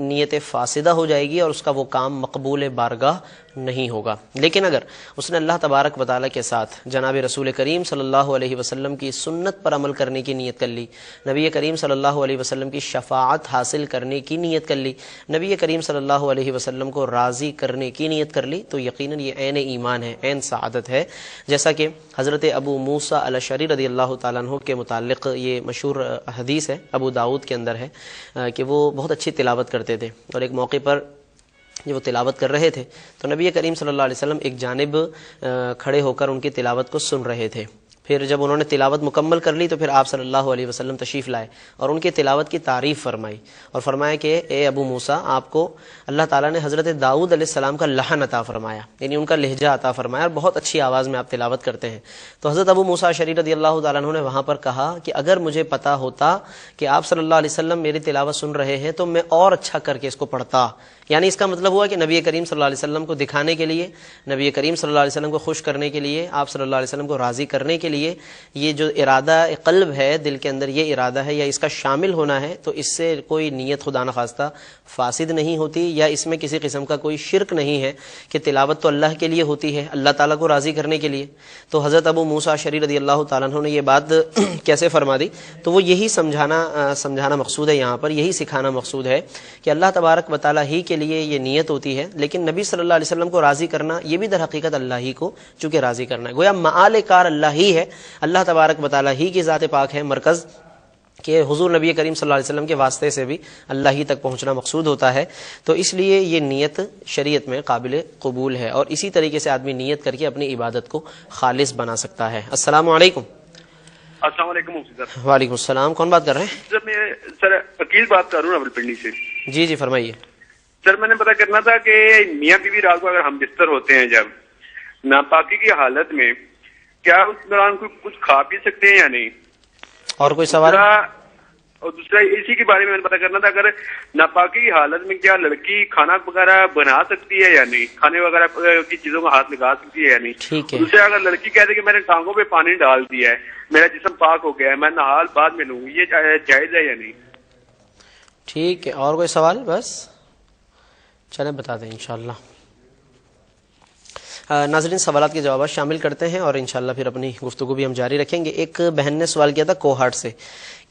نیت فاسدہ ہو جائے گی اور اس کا وہ کام مقبول بارگاہ نہیں ہوگا. لیکن اگر اس نے اللہ تبارک و تعالیٰ کے ساتھ جناب رسول کریم صلی اللہ علیہ وسلم کی سنت پر عمل کرنے کی نیت کر لی، نبی کریم صلی اللہ علیہ وسلم کی شفاعت حاصل کرنے کی نیت کر لی، نبی کریم صلی اللہ علیہ وسلم کو راضی کرنے کی نیت کر لی، تو یقیناً یہ عین ایمان ہے، عین سعادت ہے. جیسا کہ حضرت ابو موسیٰ الاشعری رضی اللہ تعالیٰ عنہ کے متعلق یہ مشہور حدیث ہے، ابو داؤد کے اندر ہے کہ وہ بہت اچھی تلاوت کرتے تھے، اور ایک موقع پر جب وہ تلاوت کر رہے تھے تو نبی کریم صلی اللہ علیہ وسلم ایک جانب کھڑے ہو کر ان کی تلاوت کو سن رہے تھے. پھر جب انہوں نے تلاوت مکمل کر لی تو پھر آپ صلی اللہ علیہ وسلم تشریف لائے اور ان کی تلاوت کی تعریف فرمائی، اور فرمایا کہ اے ابو موسیٰ، آپ کو اللہ تعالیٰ نے حضرت داؤد علیہ السلام کا لحن عطا فرمایا، یعنی ان کا لہجہ عطا فرمایا، اور بہت اچھی آواز میں آپ تلاوت کرتے ہیں. تو حضرت ابو موسیٰ اشعری رضی اللہ تعالیٰ عنہ نے وہاں پر کہا کہ اگر مجھے پتا ہوتا کہ آپ صلی اللہ علیہ وسلم میری تلاوت سن رہے ہیں تو میں اور اچھا کر کے اس کو پڑھتا. یعنی اس کا مطلب ہوا کہ نبی کریم صلی اللہ علیہ وسلم کو دکھانے کے لیے، نبی کریم صلی اللہ علیہ وسلم کو خوش کرنے کے لیے، آپ صلی اللہ علیہ وسلم کو راضی کرنے کے لیے یہ جو ارادہ قلب ہے، دل کے اندر یہ ارادہ ہے یا اس کا شامل ہونا ہے، تو اس سے کوئی نیت خدا نخواستہ فاسد نہیں ہوتی، یا اس میں کسی قسم کا کوئی شرک نہیں ہے کہ تلاوت تو اللہ کے لیے ہوتی ہے، اللہ تعالیٰ کو راضی کرنے کے لیے. تو حضرت ابو موسیٰ اشعری رضی اللہ تعالیٰ عنہ نے یہ بات کیسے فرما دی؟ تو وہ یہی سمجھانا مقصود ہے، یہاں پر یہی سکھانا مقصود ہے کہ اللہ تبارک و تعالیٰ ہی کے لیے یہ نیت ہوتی ہے، لیکن نبی صلی اللہ علیہ وسلم کو راضی کرنا یہ بھی در حقیقت اللہ ہی کو چونکہ راضی کرنا ہے. گویا معال کار اللہ ہی ہے، اللہ تبارک و تعالیٰ ہی کی ذات پاک ہے مرکز، کہ حضور نبی کریم صلی اللہ علیہ وسلم کے واسطے سے بھی اللہ ہی تک پہنچنا مقصود ہوتا ہے، تو اس لیے یہ نیت شریعت میں قابل قبول ہے، اور اسی طریقے سے آدمی نیت کر کے اپنی عبادت کو خالص بنا سکتا ہے۔ السلام علیکم۔ السلام علیکم مفتی صاحب۔ وعلیکم السلام، کون بات کر رہے ہیں؟ سر میں سر عقیل بات کر رہا ہوں راولپنڈی سے۔ جی جی فرمائیے۔ سر میں نے پتہ کرنا تھا کہ میاں بیوی رات کو اگر ہم بستر ہوتے ہیں جب ناپاکی کی حالت میں، کیا اس دوران کچھ کھا پی سکتے ہیں یا نہیں؟ اور کوئی سوال؟ اور دوسرا اسی کے بارے میں پتہ کرنا تھا، اگر ناپاکی کی حالت میں کیا لڑکی کھانا وغیرہ بنا سکتی ہے یا نہیں، کھانے وغیرہ کی چیزوں میں ہاتھ لگا سکتی ہے یا نہیں؟ ٹھیک ہے۔ دوسرا اگر لڑکی کہتے کہ میں نے ٹانگوں پہ پانی ڈال دیا ہے، میرا جسم پاک ہو گیا ہے، میں نہال بعد میں لوں، یہ جائز ہے یا نہیں؟ ٹھیک ہے، اور کوئی سوال؟ بس چلیں بتا دیں انشاءاللہ۔ ناظرین سوالات کے جوابات شامل کرتے ہیں اور انشاءاللہ پھر اپنی گفتگو بھی ہم جاری رکھیں گے۔ ایک بہن نے سوال کیا تھا کوہاٹ سے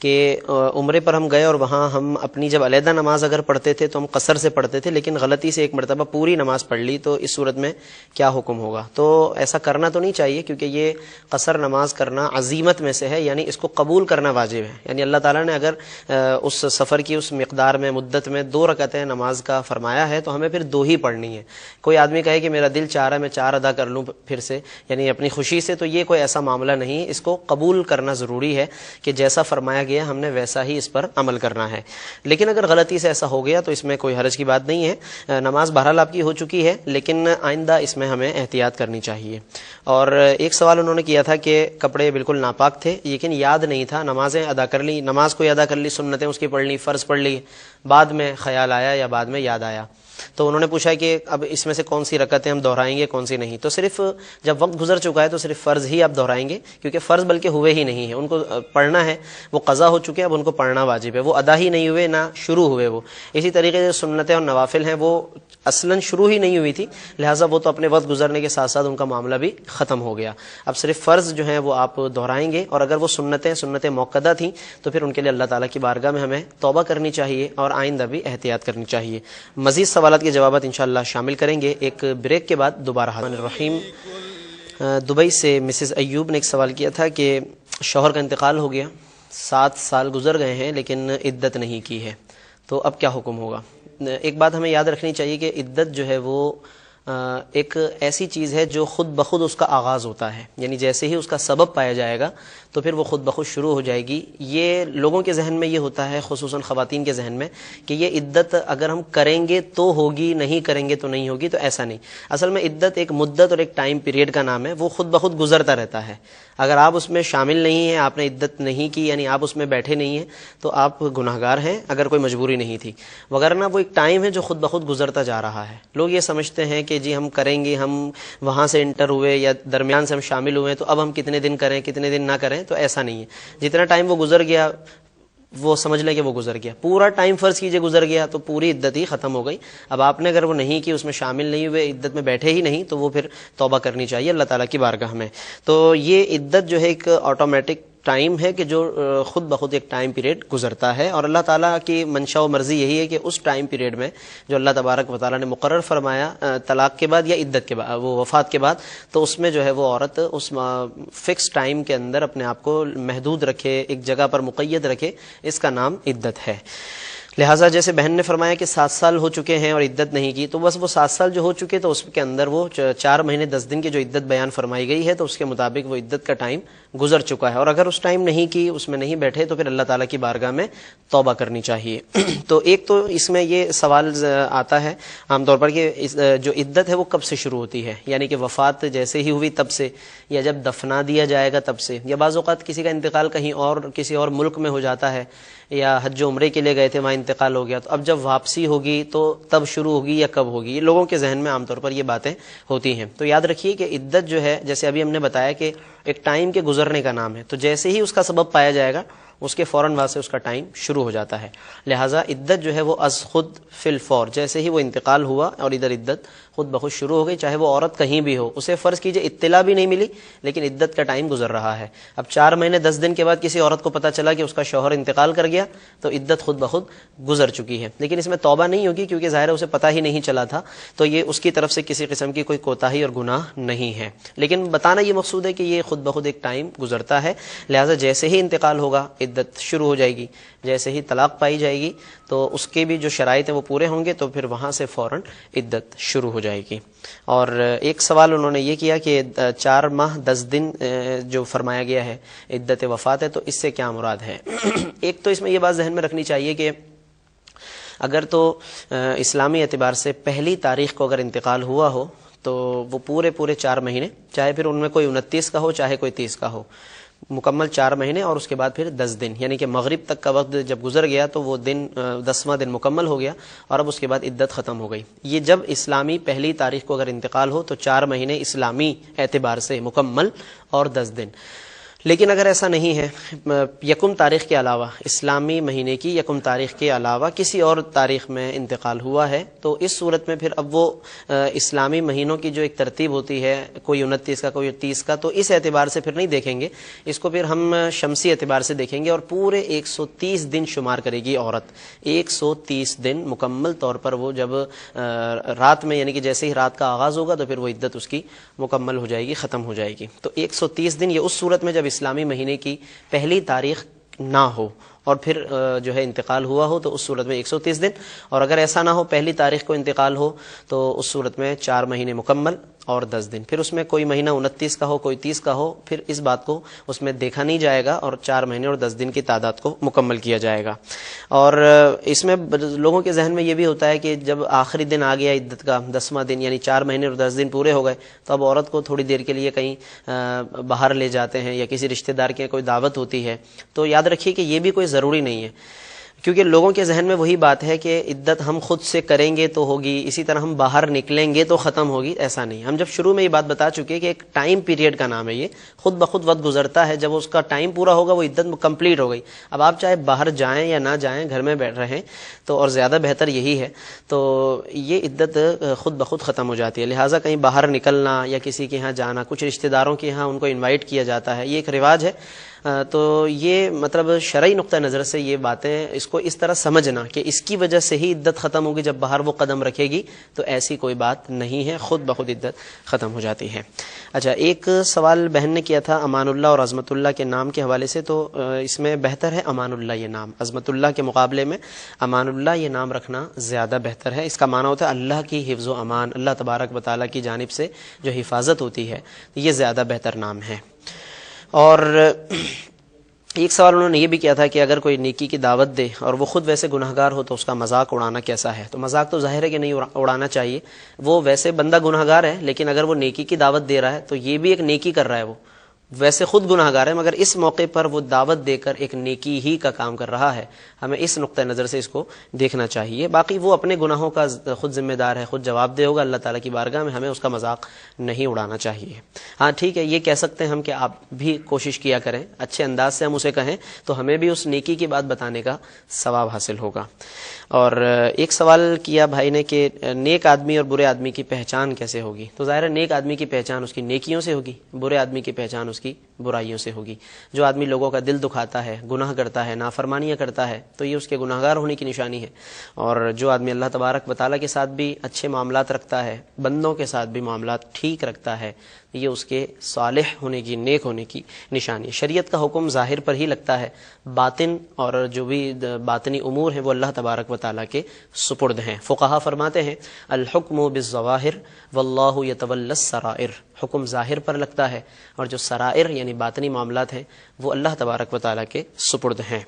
کہ عمرے پر ہم گئے اور وہاں ہم اپنی جب علیحدہ نماز اگر پڑھتے تھے تو ہم قصر سے پڑھتے تھے، لیکن غلطی سے ایک مرتبہ پوری نماز پڑھ لی، تو اس صورت میں کیا حکم ہوگا؟ تو ایسا کرنا تو نہیں چاہیے، کیونکہ یہ قصر نماز کرنا عزیمت میں سے ہے، یعنی اس کو قبول کرنا واجب ہے۔ یعنی اللہ تعالیٰ نے اگر اس سفر کی اس مقدار میں مدت میں 2 رکعتیں نماز کا فرمایا ہے تو ہمیں پھر 2 ہی پڑھنی ہے۔ کوئی آدمی کہے کہ میرا دل چاہ رہا ہے میں 4 ادا کر لوں پھر سے، یعنی اپنی خوشی سے، تو یہ کوئی ایسا معاملہ نہیں، اس کو قبول کرنا ضروری ہے کہ جیسا فرمایا گیا ہم نے ویسا ہی اس پر عمل کرنا ہے۔ لیکن اگر غلطی سے ایسا ہو گیا تو اس میں کوئی حرج کی بات نہیں ہے، نماز بہرحال آپ کی ہو چکی ہے، لیکن آئندہ اس میں ہمیں احتیاط کرنی چاہیے۔ اور ایک سوال انہوں نے کیا تھا کہ کپڑے بالکل ناپاک تھے لیکن یاد نہیں تھا، نمازیں ادا کر لی، نماز کو ادا کر لی، سنتیں اس کی پڑھ لی، فرض پڑھ لی، بعد میں خیال آیا یا بعد میں یاد آیا، تو انہوں نے پوچھا کہ اب اس میں سے کون سی رکعتیں ہم دہرائیں گے کون سی نہیں؟ تو صرف جب وقت گزر چکا ہے تو صرف فرض ہی آپ دہرائیں گے، کیونکہ فرض بلکہ ہوئے ہی نہیں ہیں، ان کو پڑھنا ہے، وہ قضا ہو چکے، اب ان کو پڑھنا واجب ہے، وہ ادا ہی نہیں ہوئے، نہ شروع ہوئے وہ۔ اسی طریقے سے سنتیں اور نوافل ہیں وہ اصلاً شروع ہی نہیں ہوئی تھی، لہٰذا وہ تو اپنے وقت گزرنے کے ساتھ ساتھ ان کا معاملہ بھی ختم ہو گیا۔ اب صرف فرض جو ہیں وہ آپ دہرائیں گے، اور اگر وہ سنتیں موقدہ تھیں تو پھر ان کے لیے اللہ تعالیٰ کی بارگاہ میں ہمیں توبہ کرنی چاہیے اور آئندہ بھی احتیاط کرنی چاہیے۔ مزید سوالات کے جوابات انشاءاللہ شامل کریں گے ایک بریک کے بعد دوبارہ۔ الرحیم دبئی سے مسز ایوب نے ایک سوال کیا تھا کہ شوہر کا انتقال ہو گیا، 7 سال گزر گئے ہیں لیکن عدت نہیں کی ہے، تو اب کیا حکم ہوگا؟ ایک بات ہمیں یاد رکھنی چاہیے کہ عدت جو ہے وہ ایک ایسی چیز ہے جو خود بخود اس کا آغاز ہوتا ہے، یعنی جیسے ہی اس کا سبب پایا جائے گا تو پھر وہ خود بخود شروع ہو جائے گی۔ یہ لوگوں کے ذہن میں یہ ہوتا ہے، خصوصاً خواتین کے ذہن میں، کہ یہ عدت اگر ہم کریں گے تو ہوگی، نہیں کریں گے تو نہیں ہوگی، تو ایسا نہیں۔ اصل میں عدت ایک مدت اور ایک ٹائم پیریڈ کا نام ہے، وہ خود بخود گزرتا رہتا ہے۔ اگر آپ اس میں شامل نہیں ہیں، آپ نے عدت نہیں کی، یعنی آپ اس میں بیٹھے نہیں ہیں، تو آپ گناہگار ہیں اگر کوئی مجبوری نہیں تھی، وگرنہ وہ ایک ٹائم ہے جو خود بخود گزرتا جا رہا ہے۔ لوگ یہ سمجھتے ہیں کہ جی ہم کریں گے، ہم وہاں سے انٹر ہوئے یا درمیان سے ہم شامل ہوئے تو اب ہم کتنے دن کریں کتنے دن نہ کریں، تو ایسا نہیں ہے۔ جتنا ٹائم وہ گزر گیا وہ سمجھ لیں کہ وہ گزر گیا، پورا ٹائم فرض کیجئے گزر گیا تو پوری عدت ہی ختم ہو گئی۔ اب آپ نے اگر وہ نہیں کی، اس میں شامل نہیں ہوئے، عدت میں بیٹھے ہی نہیں، تو وہ پھر توبہ کرنی چاہیے اللہ تعالیٰ کی بارگاہ میں۔ تو یہ عدت جو ہے ایک آٹومیٹک ٹائم ہے کہ جو خود بخود ایک ٹائم پیریڈ گزرتا ہے، اور اللہ تعالیٰ کی منشا و مرضی یہی ہے کہ اس ٹائم پیریڈ میں جو اللہ تبارک و تعالیٰ نے مقرر فرمایا طلاق کے بعد یا عدت کے بعد، وہ وفات کے بعد، تو اس میں جو ہے وہ عورت اس فکس ٹائم کے اندر اپنے آپ کو محدود رکھے، ایک جگہ پر مقید رکھے، اس کا نام عدت ہے۔ لہٰذا جیسے بہن نے فرمایا کہ 7 سال ہو چکے ہیں اور عدت نہیں کی، تو بس وہ 7 سال جو ہو چکے تو اس کے اندر وہ 4 مہینے 10 دن کی جو عدت بیان فرمائی گئی ہے تو اس کے مطابق وہ عدت کا ٹائم گزر چکا ہے، اور اگر اس ٹائم نہیں کی، اس میں نہیں بیٹھے، تو پھر اللہ تعالیٰ کی بارگاہ میں توبہ کرنی چاہیے۔ تو ایک تو اس میں یہ سوال آتا ہے عام طور پر کہ جو عدت ہے وہ کب سے شروع ہوتی ہے، یعنی کہ وفات جیسے ہی ہوئی تب سے، یا جب دفنا دیا جائے گا تب سے، یا بعض اوقات کسی کا انتقال کہیں اور کسی اور ملک میں ہو جاتا ہے، یا حج و عمرے کے لیے گئے تھے وہاں انتقال ہو گیا، تو اب جب واپسی ہوگی تو تب شروع ہوگی یا کب ہوگی؟ یہ لوگوں کے ذہن میں عام طور پر یہ باتیں ہوتی ہیں۔ تو یاد رکھیے کہ عدت جو ہے، جیسے ابھی ہم نے بتایا کہ ایک ٹائم کے گزرنے کا نام ہے، تو جیسے ہی اس کا سبب پایا جائے گا اس کے فوراً بعد سے اس کا ٹائم شروع ہو جاتا ہے۔ لہٰذا عدت جو ہے وہ از خود فی الفور، جیسے ہی وہ انتقال ہوا اور ادھر عدت خود بخود شروع ہو گئی، چاہے وہ عورت کہیں بھی ہو، اسے فرض کیجئے اطلاع بھی نہیں ملی لیکن عدت کا ٹائم گزر رہا ہے۔ اب 4 مہینے 10 دن کے بعد کسی عورت کو پتہ چلا کہ اس کا شوہر انتقال کر گیا تو عدت خود بخود گزر چکی ہے، لیکن اس میں توبہ نہیں ہوگی کیونکہ ظاہر ہے اسے پتہ ہی نہیں چلا تھا، تو یہ اس کی طرف سے کسی قسم کی کوئی کوتاہی اور گناہ نہیں ہے، لیکن بتانا یہ مقصود ہے کہ یہ خود بخود ایک ٹائم گزرتا ہے۔ لہٰذا جیسے ہی انتقال ہوگا عدت شروع ہو جائے گی. جیسے ہی طلاق پائی جائے گی تو اس کے بھی جو شرائط ہیں وہ پورے ہوں گے تو پھر وہاں سے فوراً عدت شروع ہو جائے گی. اور ایک سوال انہوں نے یہ کیا کہ 4 ماہ 10 دن جو فرمایا گیا ہے عدت وفات ہے تو اس سے کیا مراد ہے؟ ایک تو اس میں یہ بات ذہن میں رکھنی چاہیے کہ اگر تو اسلامی اعتبار سے پہلی تاریخ کو اگر انتقال ہوا ہو تو وہ پورے 4 مہینے، چاہے پھر ان میں کوئی 29 کا ہو چاہے کوئی 30 کا ہو، مکمل 4 مہینے اور اس کے بعد پھر 10 دن، یعنی کہ مغرب تک کا وقت جب گزر گیا تو وہ دن 10واں دن مکمل ہو گیا اور اب اس کے بعد عدت ختم ہو گئی. یہ جب اسلامی پہلی تاریخ کو اگر انتقال ہو تو 4 مہینے اسلامی اعتبار سے مکمل اور 10 دن. لیکن اگر ایسا نہیں ہے، یکم تاریخ کے علاوہ، اسلامی مہینے کی یکم تاریخ کے علاوہ کسی اور تاریخ میں انتقال ہوا ہے تو اس صورت میں پھر اب وہ اسلامی مہینوں کی جو ایک ترتیب ہوتی ہے، کوئی 29 کا کوئی 30 کا، تو اس اعتبار سے پھر نہیں دیکھیں گے، اس کو پھر ہم شمسی اعتبار سے دیکھیں گے اور پورے 130 دن شمار کرے گی عورت. 130 دن مکمل طور پر وہ جب رات میں، یعنی کہ جیسے ہی رات کا آغاز ہوگا تو پھر وہ عدت اس کی مکمل ہو جائے گی، ختم ہو جائے گی. تو 130 دن یہ اس صورت میں جب اسلامی مہینے کی پہلی تاریخ نہ ہو اور پھر جو ہے انتقال ہوا ہو تو اس صورت میں 130 دن، اور اگر ایسا نہ ہو پہلی تاریخ کو انتقال ہو تو اس صورت میں 4 مہینے مکمل اور 10 دن. پھر اس میں کوئی مہینہ 29 کا ہو کوئی 30 کا ہو، پھر اس بات کو اس میں دیکھا نہیں جائے گا اور 4 مہینے اور 10 دن کی تعداد کو مکمل کیا جائے گا. اور اس میں لوگوں کے ذہن میں یہ بھی ہوتا ہے کہ جب آخری دن آ گیا عدت کا 10واں دن، یعنی 4 مہینے اور 10 دن پورے ہو گئے تو اب عورت کو تھوڑی دیر کے لیے کہیں باہر لے جاتے ہیں یا کسی رشتہ دار کی کوئی دعوت ہوتی ہے. تو یاد رکھیے کہ یہ بھی کوئی ضروری نہیں ہے، کیونکہ لوگوں کے ذہن میں وہی بات ہے کہ عدت ہم خود سے کریں گے تو ہوگی، اسی طرح ہم باہر نکلیں گے تو ختم ہوگی. ایسا نہیں. ہم جب شروع میں یہ بات بتا چکے کہ ایک ٹائم پیریڈ کا نام ہے، یہ خود بخود وقت گزرتا ہے، جب اس کا ٹائم پورا ہوگا وہ عدت کمپلیٹ ہو گئی. اب آپ چاہے باہر جائیں یا نہ جائیں، گھر میں بیٹھ رہیں تو، اور زیادہ بہتر یہی ہے، تو یہ عدت خود بخود ختم ہو جاتی ہے. لہٰذا کہیں باہر نکلنا یا کسی کے ہاں جانا، کچھ رشتہ داروں کے ہاں ان کو انوائٹ کیا جاتا ہے، یہ ایک رواج ہے. تو یہ مطلب شرعی نقطہ نظر سے یہ باتیں اس کو اس طرح سمجھنا کہ اس کی وجہ سے ہی عدت ختم ہوگی جب باہر وہ قدم رکھے گی، تو ایسی کوئی بات نہیں ہے، خود بخود عدت ختم ہو جاتی ہے. اچھا، ایک سوال بہن نے کیا تھا امان اللہ اور عظمت اللہ کے نام کے حوالے سے، تو اس میں بہتر ہے امان اللہ یہ نام، عظمت اللہ کے مقابلے میں امان اللہ یہ نام رکھنا زیادہ بہتر ہے. اس کا معنی ہوتا ہے اللہ کی حفظ و امان، اللہ تبارک و تعالیٰ کی جانب سے جو حفاظت ہوتی ہے، یہ زیادہ بہتر نام ہے. اور ایک سوال انہوں نے یہ بھی کیا تھا کہ اگر کوئی نیکی کی دعوت دے اور وہ خود ویسے گناہگار ہو تو اس کا مذاق اڑانا کیسا ہے؟ تو مذاق تو ظاہر ہے کہ نہیں اڑانا چاہیے، وہ ویسے بندہ گناہگار ہے لیکن اگر وہ نیکی کی دعوت دے رہا ہے تو یہ بھی ایک نیکی کر رہا ہے، وہ ویسے خود گناہگار ہے مگر اس موقع پر وہ دعوت دے کر ایک نیکی ہی کا کام کر رہا ہے. ہمیں اس نقطہ نظر سے اس کو دیکھنا چاہیے. باقی وہ اپنے گناہوں کا خود ذمہ دار ہے، خود جواب دے ہوگا اللہ تعالیٰ کی بارگاہ میں، ہمیں اس کا مذاق نہیں اڑانا چاہیے. ہاں ٹھیک ہے، یہ کہہ سکتے ہیں ہم کہ آپ بھی کوشش کیا کریں، اچھے انداز سے ہم اسے کہیں تو ہمیں بھی اس نیکی کی بات بتانے کا ثواب حاصل ہوگا. اور ایک سوال کیا بھائی نے کہ نیک آدمی اور برے آدمی کی پہچان کیسے ہوگی؟ تو ظاہر ہے نیک آدمی کی پہچان اس کی نیکیوں سے ہوگی، برے آدمی کی پہچان اس کی برائیوں سے ہوگی. جو آدمی لوگوں کا دل دکھاتا ہے، گناہ کرتا ہے، نافرمانیاں کرتا ہے، تو یہ اس کے گناہگار ہونے کی نشانی ہے. اور جو آدمی اللہ تبارک و تعالیٰ کے ساتھ بھی اچھے معاملات رکھتا ہے، بندوں کے ساتھ بھی معاملات ٹھیک رکھتا ہے، یہ اس کے صالح ہونے کی، نیک ہونے کی نشانی ہے. شریعت کا حکم ظاہر پر ہی لگتا ہے، باطن اور جو بھی باطنی امور ہیں وہ اللہ تبارک و تعالیٰ کے سپرد ہیں. فقہا فرماتے ہیں الحکم بالظواہر واللہ یتولی السرائر، حکم ظاہر پر لگتا ہے اور جو سرائر یعنی باطنی معاملات ہیں وہ اللہ تبارک و تعالیٰ کے سپرد ہیں.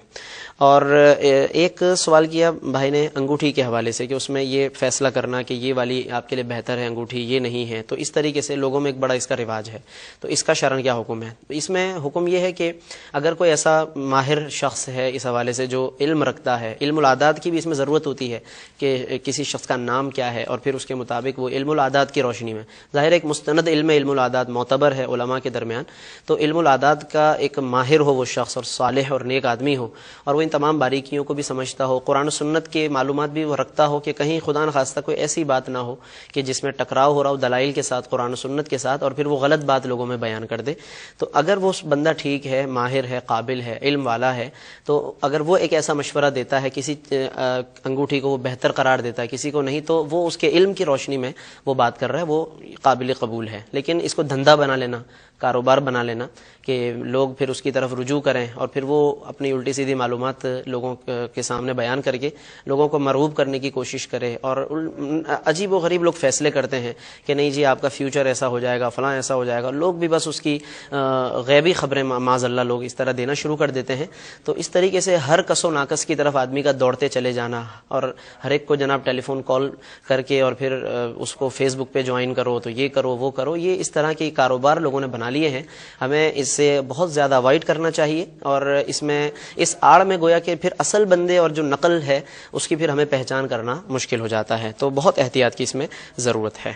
اور ایک سوال کیا بھائی نے انگوٹھی کے حوالے سے کہ اس میں یہ فیصلہ کرنا کہ یہ والی آپ کے لیے بہتر ہے انگوٹھی، یہ نہیں ہے، تو اس طریقے سے لوگوں میں ایک بڑا اس کا رواج ہے، تو اس کا شرعاً کیا حکم ہے؟ تو اس میں حکم یہ ہے کہ اگر کوئی ایسا ماہر شخص ہے اس حوالے سے جو علم رکھتا ہے، علم العادات کی بھی اس میں ضرورت ہوتی ہے کہ کسی شخص کا نام کیا ہے اور پھر اس کے مطابق وہ علم العادات کی روشنی میں، ظاہر ایک مستند علم العادات معتبر ہے علماء کے درمیان، تو علم العادات کا ایک ماہر ہو وہ شخص اور صالح اور نیک آدمی ہو اور وہ ان تمام باریکیوں کو بھی سمجھتا ہو، قرآن و سنت کے معلومات بھی وہ رکھتا ہو کہ کہیں خدا نخواستہ کوئی ایسی بات نہ ہو کہ جس میں ٹکراؤ ہو رہا ہو دلائل کے ساتھ، قرآن و سنت کے ساتھ، اور پھر وہ غلط بات لوگوں میں بیان کر دے. تو اگر وہ بندہ ٹھیک ہے، ماہر ہے، قابل ہے، علم والا ہے، تو اگر وہ ایک ایسا مشورہ دیتا ہے، کسی انگوٹھی کو وہ بہتر قرار دیتا ہے، کسی کو نہیں، تو وہ اس کے علم کی روشنی میں وہ بات کر رہا ہے، وہ قابل قبول ہے. لیکن اس کو دھندا بنا لینا، کاروبار بنا لینا کہ لوگ پھر اس کی طرف رجوع کریں اور پھر وہ اپنی الٹی سیدھی معلومات لوگوں کے سامنے بیان کر کے لوگوں کو مرغوب کرنے کی کوشش کرے، اور عجیب و غریب لوگ فیصلے کرتے ہیں کہ نہیں جی آپ کا فیوچر ایسا ہو جائے گا، فلاں ایسا ہو جائے گا، لوگ بھی بس اس کی غیبی خبریں معاذ اللہ لوگ اس طرح دینا شروع کر دیتے ہیں۔ تو اس طریقے سے ہر کس و ناقص کی طرف آدمی کا دوڑتے چلے جانا، اور ہر ایک کو جناب ٹیلی فون کال کر کے اور پھر اس کو فیس بک پہ جوائن کرو تو یہ کرو وہ کرو، یہ اس طرح کے کاروبار لوگوں نے بنا لیے ہیں۔ ہمیں اس سے بہت زیادہ اوائڈ کرنا چاہیے، اور اس میں اس آڑ میں گویا کہ پھر اصل بندے اور جو نقل ہے اس کی پھر ہمیں پہچان کرنا مشکل ہو جاتا ہے، تو بہت احتیاط کی اس میں ضرورت ہے۔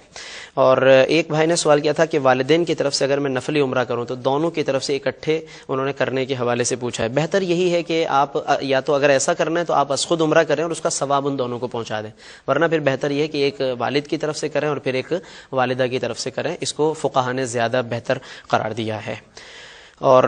اور ایک بھائی نے سوال کیا تھا کہ والدین کی طرف سے اگر میں نفلی عمرہ کروں تو دونوں کی طرف سے اکٹھے انہوں نے کرنے کے حوالے سے پوچھا ہے۔ بہتر یہی ہے کہ آپ یا تو اگر ایسا کرنا ہے تو آپ از خود عمرہ کریں اور اس کا ثواب ان دونوں کو پہنچا دیں، ورنہ پھر بہتر یہ ہے کہ ایک والد کی طرف سے کریں اور پھر ایک والدہ کی طرف سے کریں، اس کو فقہا نے زیادہ بہتر قرار دیا ہے۔ اور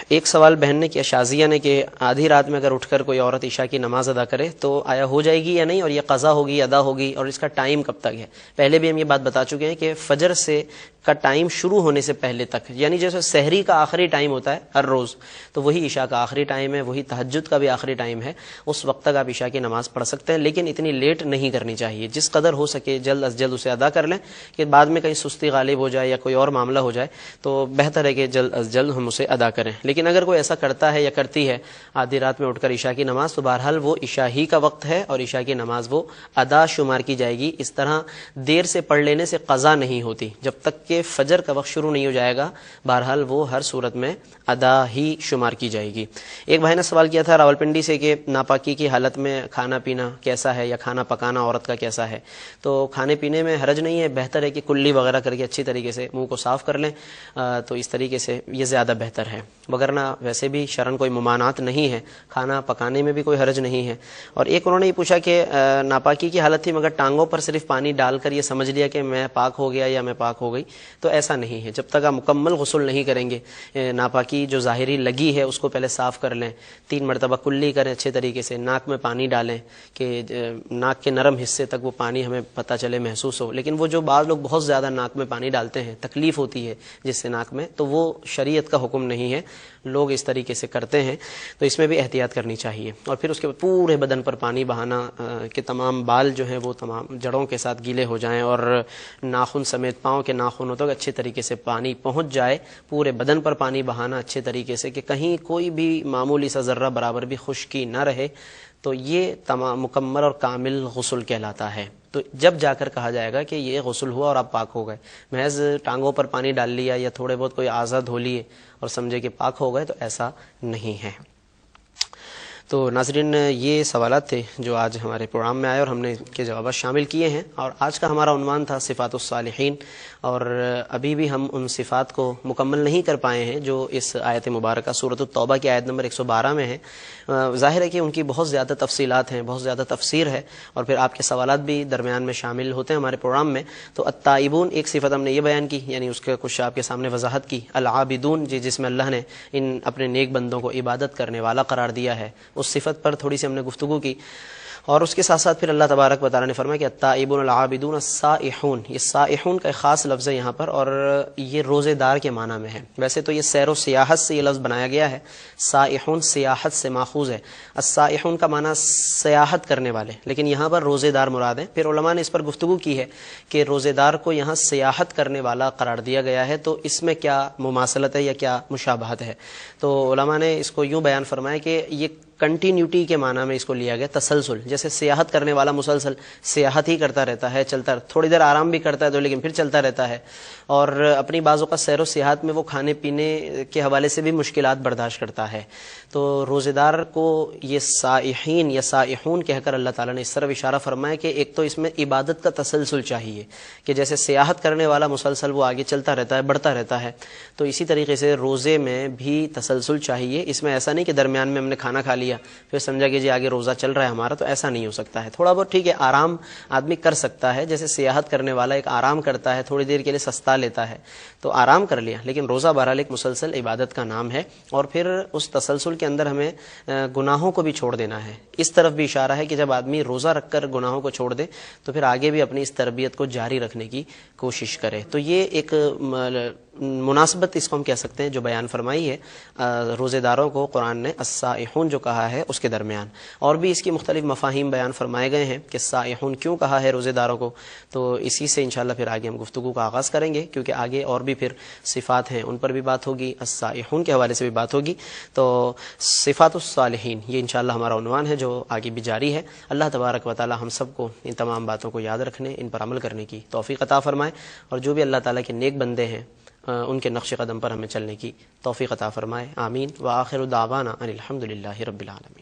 ایک سوال بہن نے کیا، شازیہ نے، کہ آدھی رات میں اگر اٹھ کر کوئی عورت عشاء کی نماز ادا کرے تو آیا ہو جائے گی یا نہیں، اور یہ قضا ہوگی ادا ہوگی، اور اس کا ٹائم کب تک ہے؟ پہلے بھی ہم یہ بات بتا چکے ہیں کہ فجر سے کا ٹائم شروع ہونے سے پہلے تک، یعنی جیسے سحری کا آخری ٹائم ہوتا ہے ہر روز، تو وہی عشاء کا آخری ٹائم ہے، وہی تہجد کا بھی آخری ٹائم ہے، اس وقت تک آپ عشاء کی نماز پڑھ سکتے ہیں، لیکن اتنی لیٹ نہیں کرنی چاہیے، جس قدر ہو سکے جلد از جلد اسے ادا کر لیں کہ بعد میں کہیں سستی غالب ہو جائے یا کوئی اور معاملہ ہو جائے تو بہتر ہے کہ جلد از جلد ہم اسے ادا کریں۔ لیکن اگر کوئی ایسا کرتا ہے یا کرتی ہے آدھی رات میں اٹھ کر عشاء کی نماز، تو بہرحال وہ عشاء ہی کا وقت ہے اور عشاء کی نماز وہ ادا شمار کی جائے گی۔ اس طرح دیر سے پڑھ لینے سے قضا نہیں ہوتی، جب تک کہ فجر کا وقت شروع نہیں ہو جائے گا بہرحال وہ ہر صورت میں ادا ہی شمار کی جائے گی۔ ایک بھائی نے سوال کیا تھا راولپنڈی سے کہ ناپاکی کی حالت میں کھانا پینا کیسا ہے، یا کھانا پکانا عورت کا کیسا ہے؟ تو کھانے پینے میں حرج نہیں ہے، بہتر ہے کہ کلی وغیرہ کر کے اچھی طریقے سے منہ کو صاف کر لیں، تو اس طریقے سے یہ زیادہ بہتر ہے، وگرنہ ویسے بھی شرعاً کوئی ممانعت نہیں ہے، کھانا پکانے میں بھی کوئی حرج نہیں ہے۔ اور ایک انہوں نے یہ پوچھا کہ ناپاکی کی حالت تھی مگر ٹانگوں پر صرف پانی ڈال کر یہ سمجھ لیا کہ میں پاک ہو گیا یا میں پاک ہو گئی، تو ایسا نہیں ہے۔ جب تک آپ مکمل غسل نہیں کریں گے، ناپاکی جو ظاہری لگی ہے اس کو پہلے صاف کر لیں، 3 مرتبہ کلی کریں اچھے طریقے سے، ناک میں پانی ڈالیں کہ ناک کے نرم حصے تک وہ پانی ہمیں پتہ چلے، محسوس ہو۔ لیکن وہ جو بعض لوگ بہت زیادہ ناک میں پانی ڈالتے ہیں، تکلیف ہوتی ہے جس سے ناک میں، تو وہ شریعت کا حکم نہیں ہے، لوگ اس طریقے سے کرتے ہیں، تو اس میں بھی احتیاط کرنی چاہیے۔ اور پھر اس کے بعد پورے بدن پر پانی بہانا کہ تمام بال جو ہیں وہ تمام جڑوں کے ساتھ گیلے ہو جائیں، اور ناخن سمیت پاؤں کے ناخنوں تک اچھے طریقے سے پانی پہنچ جائے، پورے بدن پر پانی بہانا اچھے طریقے سے کہ کہیں کوئی بھی معمولی سا ذرہ برابر بھی خشکی نہ رہے، تو یہ تمام مکمل اور کامل غسل کہلاتا ہے۔ تو جب جا کر کہا جائے گا کہ یہ غسل ہوا اور آپ پاک ہو گئے۔ محض ٹانگوں پر پانی ڈال لیا یا تھوڑے بہت کوئی اعضاء دھو لیے اور سمجھے کہ پاک ہو گئے، تو ایسا نہیں ہے۔ تو ناظرین، یہ سوالات تھے جو آج ہمارے پروگرام میں آئے اور ہم نے کے جوابات شامل کیے ہیں، اور آج کا ہمارا عنوان تھا صفات الصالحین، اور ابھی بھی ہم ان صفات کو مکمل نہیں کر پائے ہیں جو اس آیت مبارکہ سورۃ التوبہ کی آیت نمبر 112 میں ہیں۔ ظاہر ہے کہ ان کی بہت زیادہ تفصیلات ہیں، بہت زیادہ تفسیر ہے، اور پھر آپ کے سوالات بھی درمیان میں شامل ہوتے ہیں ہمارے پروگرام میں۔ تو التائبون ایک صفت ہم نے یہ بیان کی، یعنی اس کے کچھ آپ کے سامنے وضاحت کی۔ العابدون جس میں اللہ نے ان اپنے نیک بندوں کو عبادت کرنے والا قرار دیا ہے، اس صفت پر تھوڑی سی ہم نے گفتگو کی، اور اس کے ساتھ ساتھ پھر اللہ تبارک و تعالیٰ نے فرمایا کہ التائبون العابدون السائحون، یہ سائحون کا ایک خاص لفظ ہے یہاں پر، اور یہ روزے دار کے معنی میں ہے۔ ویسے تو یہ سیر و سیاحت سے یہ لفظ بنایا گیا ہے، سائحون سیاحت سے ماخوذ ہے، السائحون کا معنی سیاحت کرنے والے، لیکن یہاں پر روزے دار مراد ہے۔ پھر علماء نے اس پر گفتگو کی ہے کہ روزے دار کو یہاں سیاحت کرنے والا قرار دیا گیا ہے، تو اس میں کیا مماثلت ہے یا کیا مشابہت ہے؟ تو علماء نے اس کو یوں بیان فرمایا کہ یہ کنٹینیوٹی کے معنی میں اس کو لیا گیا، تسلسل، جیسے سیاحت کرنے والا مسلسل سیاحت ہی کرتا رہتا ہے، چلتا، تھوڑی دیر آرام بھی کرتا ہے تو لیکن پھر چلتا رہتا ہے، اور اپنی بعضوں کا سیر و سیاحت میں وہ کھانے پینے کے حوالے سے بھی مشکلات برداشت کرتا ہے۔ تو روزے دار کو یہ سائحین یا سائحون کہہ کر اللہ تعالیٰ نے اس طرف اشارہ فرمایا کہ ایک تو اس میں عبادت کا تسلسل چاہیے، کہ جیسے سیاحت کرنے والا مسلسل وہ آگے چلتا رہتا ہے، بڑھتا رہتا ہے، تو اسی طریقے سے روزے میں بھی تسلسل چاہیے۔ اس میں ایسا نہیں کہ درمیان میں ہم نے کھانا کھا لیا پھر سمجھا کہ جی آگے روزہ چل رہا ہے ہمارا، تو ایسا نہیں ہو سکتا ہے۔ تھوڑا بہت ٹھیک ہے، آرام آدمی کر سکتا ہے، جیسے سیاحت کرنے والا ایک آرام کرتا ہے، تھوڑی دیر کے لیے سستا لیتا ہے تو آرام کر لیا، لیکن روزہ بہرحال ایک مسلسل عبادت کا نام ہے، اور پھر اس تسلسل کے اندر ہمیں گناہوں کو بھی چھوڑ دینا ہے۔ اس طرف بھی اشارہ ہے کہ جب آدمی روزہ رکھ کر گناہوں کو چھوڑ دے تو پھر آگے بھی اپنی اس تربیت کو جاری رکھنے کی کوشش کرے۔ تو یہ ایک مناسبت اس کو ہم کہہ سکتے ہیں جو بیان فرمائی ہے روزے داروں کو قرآن نے السائحون جو کہا ہے اس کے درمیان، اور بھی اس کی مختلف مفاہیم بیان فرمائے گئے ہیں کہ السائحون کیوں کہا ہے روزے داروں کو، تو اسی سے انشاءاللہ پھر آگے ہم گفتگو کا آغاز کریں گے، کیونکہ آگے اور بھی پھر صفات ہیں ان پر بھی بات ہوگی، السائحون کے حوالے سے بھی بات ہوگی، تو صفات الصالحین یہ انشاءاللہ ہمارا عنوان ہے جو آگے بھی جاری ہے۔ اللہ تبارک و تعالی ہم سب کو ان تمام باتوں کو یاد رکھنے، ان پر عمل کرنے کی توفیق عطا فرمائے، اور جو بھی اللہ تعالیٰ کے نیک بندے ہیں ان کے نقش قدم پر ہمیں چلنے کی توفیق عطا فرمائے، آمین۔ وآخر دعوانا ان الحمد للہ رب العالمین۔